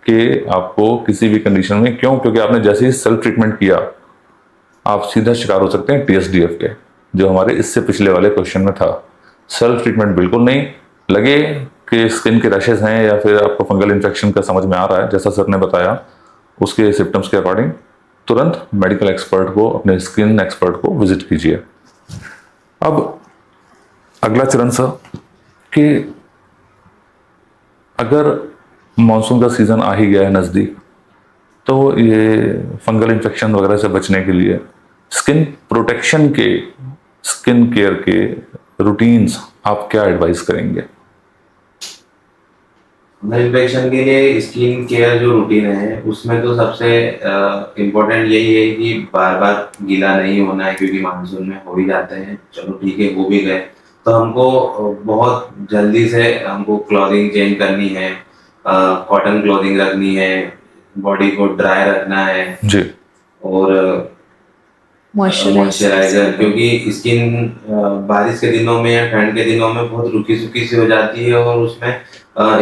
कि आपको किसी भी कंडीशन में, क्यों, क्योंकि आपने जैसे ही सेल्फ ट्रीटमेंट किया आप सीधा शिकार हो सकते हैं TSDF के, जो हमारे इससे पिछले वाले क्वेश्चन में था। सेल्फ ट्रीटमेंट बिल्कुल नहीं। लगे कि स्किन के रैशेज हैं या फिर आपको फंगल इन्फेक्शन का समझ में आ रहा है जैसा सर ने बताया उसके सिम्टम्स के अकॉर्डिंग, तुरंत मेडिकल एक्सपर्ट को, अपने स्किन एक्सपर्ट को विजिट कीजिए। अब अगला चरण सर कि अगर मानसून का सीजन आ ही गया है नज़दीक, तो ये फंगल इन्फेक्शन वगैरह से बचने के लिए स्किन प्रोटेक्शन के, स्किन केयर के रूटीन्स आप क्या एडवाइस करेंगे? फंगल इन्फेक्शन के लिए स्किन केयर जो रूटीन है उसमें तो सबसे इम्पोर्टेंट यही है कि बार बार गीला नहीं होना है, क्योंकि मानसून में हो ही जाते हैं। चलो ठीक है, हो भी गए तो हमको बहुत जल्दी से हमको क्लॉथिंग चेंज करनी है, कॉटन क्लॉथिंग रखनी है, बॉडी को ड्राई रखना है जी। और मॉइस्चराइजर, क्योंकि स्किन बारिश के दिनों में या ठंड के दिनों में बहुत रुकी सुखी सी हो जाती है और उसमें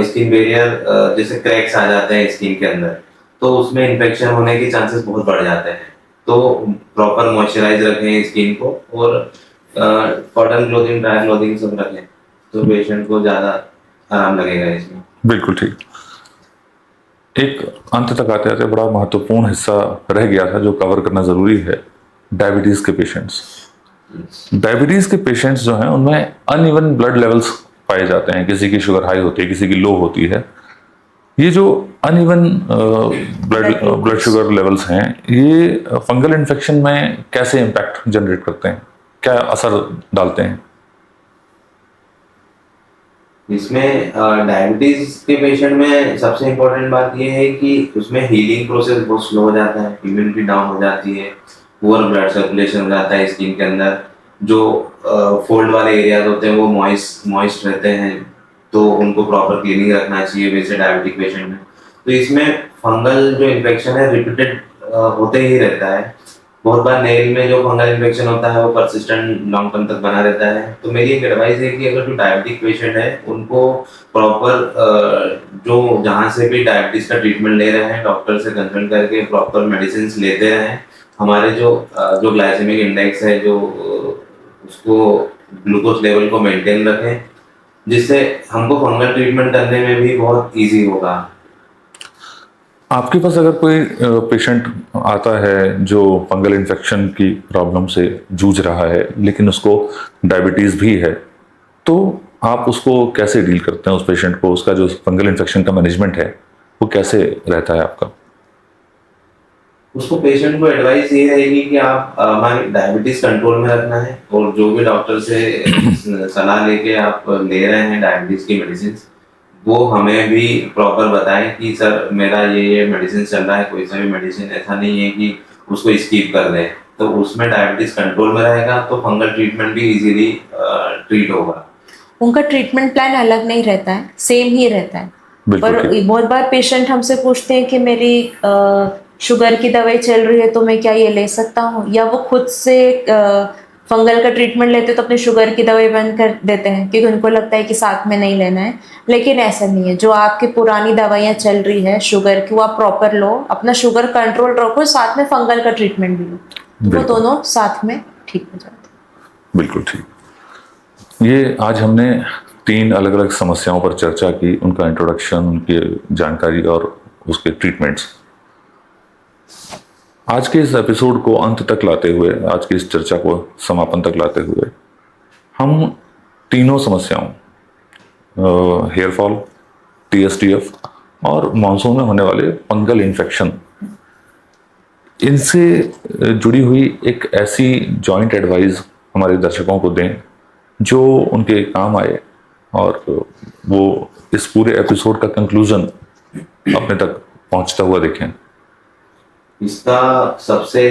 स्किन बैरियर जैसे क्रैक्स आ जाते हैं स्किन के अंदर, तो उसमें इन्फेक्शन होने के चांसेस बहुत बढ़ जाते हैं। तो प्रॉपर मॉइस्चराइज रखें स्किन को और कॉटन क्लोथिंग, ड्राई क्लोथिंग सब रखें, तो पेशेंट को ज़्यादा आराम लगेगा इसमें। बिल्कुल ठीक। एक अंत तक आते आते बड़ा महत्वपूर्ण हिस्सा रह गया था जो कवर करना ज़रूरी है, डायबिटीज़ के पेशेंट्स। डायबिटीज़ के पेशेंट्स जो हैं उनमें अनइवन ब्लड लेवल्स पाए जाते हैं। किसी की शुगर हाई होती है, किसी की लो होती है। ये जो अनइवन ब्लड शुगर लेवल्स हैं, ये फंगल इन्फेक्शन में कैसे इम्पैक्ट जनरेट करते हैं, क्या असर डालते हैं? इसमें डायबिटीज के पेशेंट में सबसे इम्पोर्टेंट बात यह है कि उसमें हीलिंग प्रोसेस बहुत स्लो हो जाता है, इम्यूनिटी डाउन हो जाती है, पुअर ब्लड सर्कुलेशन हो जाता है स्किन के अंदर। जो फोल्ड वाले एरियाज होते हैं वो मॉइस्ट रहते हैं, तो उनको प्रॉपर क्लीनिंग रखना चाहिए वैसे डायबिटिक पेशेंट में। तो इसमें फंगल जो इन्फेक्शन है रिपीटेड होते ही रहता है। बहुत बार नेल में जो फंगल इन्फेक्शन होता है वो परसिस्टेंट लॉन्ग टर्म तक बना रहता है। तो मेरी एक एडवाइस है कि अगर जो डायबिटिक पेशेंट है उनको प्रॉपर जो जहाँ से भी डायबिटीज का ट्रीटमेंट ले रहे हैं डॉक्टर से कंसल्ट करके प्रॉपर मेडिसिन लेते रहें। हमारे जो ग्लाइसेमिक इंडेक्स है, जो उसको ग्लूकोज लेवल को मेंटेन रखें, जिससे हमको फंगल ट्रीटमेंट करने में भी बहुत इजी होगा। आपके पास अगर कोई पेशेंट आता है जो फंगल इन्फेक्शन की प्रॉब्लम से जूझ रहा है लेकिन उसको डायबिटीज़ भी है, तो आप उसको कैसे डील करते हैं उस पेशेंट को? उसका जो फंगल इन्फेक्शन का मैनेजमेंट है वो कैसे रहता है आपका? उसको पेशेंट को एडवाइस ये रहेगी कि आप हमारी डायबिटीज कंट्रोल में रखना है, और जो भी डॉक्टर से सलाह लेके आप ले रहे हैं डायबिटीज की मेडिसिन, वो हमें भी प्रॉपर बताएं कि सर मेरा ये मेडिसिन चल रहा है। कोई सा भी मेडिसिन ऐसा नहीं है कि उसको स्किप कर दें, तो उसमें डायबिटीज कंट्रोल में रहेगा तो फंगल ट्रीटमेंट भी इजीली ट्रीट होगा। उनका ट्रीटमेंट प्लान अलग नहीं रहता है, सेम ही रहता है। बिल्कुल पर ठीक। बहुत बार पेशेंट हमसे पूछते हैं कि मेरी शुगर की दवाई चल रही है तो मैं क्या ये ले सकता हूँ, या वो खुद से फंगल का ट्रीटमेंट लेते तो अपनी शुगर की दवाई बंद कर देते हैं क्योंकि उनको लगता है कि साथ में नहीं लेना है। लेकिन ऐसा नहीं है, जो आपकी पुरानी दवाइयाँ चल रही है शुगर की वो आप प्रॉपर लो, अपना शुगर कंट्रोल रखो, साथ में फंगल का ट्रीटमेंट भी लो, तो वो दोनों साथ में ठीक हो जाते हैं। बिल्कुल ठीक। ये आज हमने 3 अलग अलग समस्याओं पर चर्चा की, उनका इंट्रोडक्शन, उनकी जानकारी और उसके ट्रीटमेंट्स। आज के इस एपिसोड को अंत तक लाते हुए, आज की इस चर्चा को समापन तक लाते हुए, हम तीनों समस्याओं, हेयर फॉल, TSTF और मानसून में होने वाले फंगल इन्फेक्शन, इनसे जुड़ी हुई एक ऐसी जॉइंट एडवाइस हमारे दर्शकों को दें जो उनके काम आए और वो इस पूरे एपिसोड का कंक्लूजन अपने तक पहुंचता हुआ देखें। इसका सबसे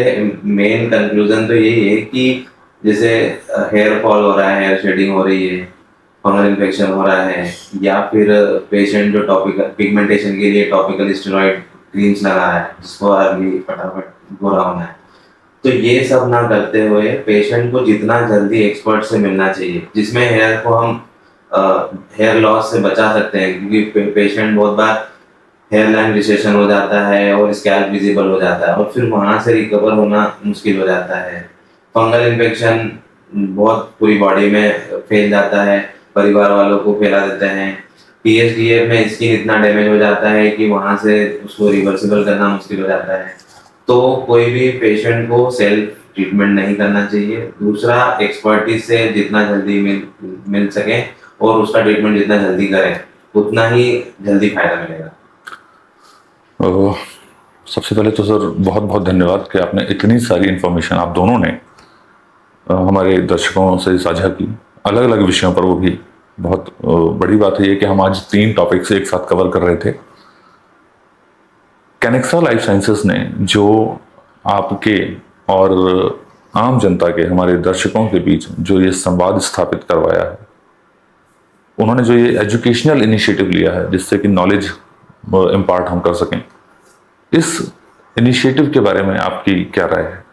मेन कंक्लूजन तो यही है कि जैसे हेयर फॉल हो रहा है, हेयर शेडिंग हो रही है, फंगल इन्फेक्शन हो रहा है, या फिर पेशेंट जो टॉपिकल पिगमेंटेशन के लिए टॉपिकल स्टेरॉइड क्रीम्स लगा रहा है जिसको अर्ली फटाफट गोरा होना है, तो ये सब ना करते हुए पेशेंट को जितना जल्दी एक्सपर्ट से मिलना चाहिए, जिसमें हेयर को हम हेयर लॉस से बचा सकते हैं, क्योंकि पेशेंट बहुत बार हेयर लाइन रिसेशन हो जाता है और स्कैल्प विजिबल हो जाता है और फिर वहाँ से रिकवर होना मुश्किल हो जाता है। फंगल इन्फेक्शन बहुत पूरी बॉडी में फैल जाता है, परिवार वालों को फैला देते हैं। TSDF में स्किन इतना डैमेज हो जाता है कि वहाँ से उसको रिवर्सिबल करना मुश्किल हो जाता है। तो कोई भी पेशेंट को सेल्फ ट्रीटमेंट नहीं करना चाहिए। दूसरा, एक्सपर्टीज से जितना जल्दी मिल सके और उसका ट्रीटमेंट जितना जल्दी करें उतना ही जल्दी फायदा मिलेगा। सबसे पहले तो सर बहुत बहुत धन्यवाद कि आपने इतनी सारी इन्फॉर्मेशन आप दोनों ने हमारे दर्शकों से साझा की, अलग अलग विषयों पर। वो भी बहुत बड़ी बात है ये कि हम आज 3 टॉपिक्स एक साथ कवर कर रहे थे। कैनेक्सा लाइफ साइंसेस ने जो आपके और आम जनता के, हमारे दर्शकों के बीच जो ये संवाद स्थापित करवाया है, उन्होंने जो ये एजुकेशनल इनिशिएटिव लिया है जिससे कि नॉलेज इम्पार्ट हम कर सकें, इस इनिशिएटिव के बारे में आपकी क्या राय है?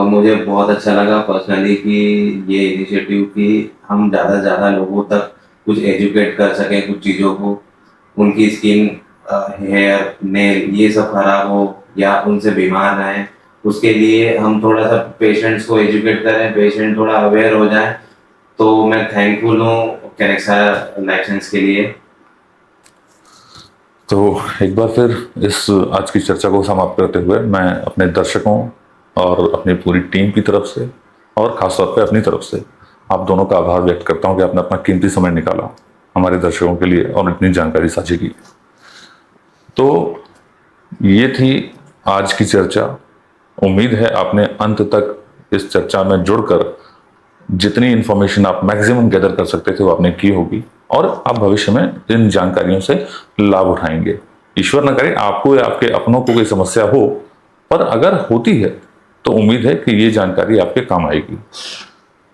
मुझे बहुत अच्छा लगा पर्सनली कि ये इनिशिएटिव कि हम ज़्यादा से ज़्यादा लोगों तक कुछ एजुकेट कर सकें, कुछ चीज़ों को, उनकी स्किन, हेयर, नेल ये सब खराब हो या उनसे बीमार रहें, उसके लिए हम थोड़ा सा पेशेंट्स को एजुकेट करें, पेशेंट थोड़ा अवेयर हो जाए। तो मैं थैंकफुल हूँ कैनेक्सा लाइफ साइंस के लिए। तो एक बार फिर इस आज की चर्चा को समाप्त करते हुए मैं अपने दर्शकों और अपनी पूरी टीम की तरफ से और ख़ासतौर पे अपनी तरफ से आप दोनों का आभार व्यक्त करता हूं कि आपने अपना कीमती समय निकाला हमारे दर्शकों के लिए और इतनी जानकारी साझी की। तो ये थी आज की चर्चा। उम्मीद है आपने अंत तक इस चर्चा में जुड़कर जितनी इन्फॉर्मेशन आप मैक्सिमम गैदर कर सकते थे वो आपने की होगी और आप भविष्य में इन जानकारियों से लाभ उठाएंगे। ईश्वर न करे आपको या आपके अपनों को कोई समस्या हो, पर अगर होती है तो उम्मीद है कि ये जानकारी आपके काम आएगी।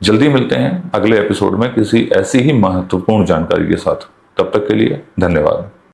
जल्दी मिलते हैं अगले एपिसोड में किसी ऐसी ही महत्वपूर्ण जानकारी के साथ। तब तक के लिए धन्यवाद।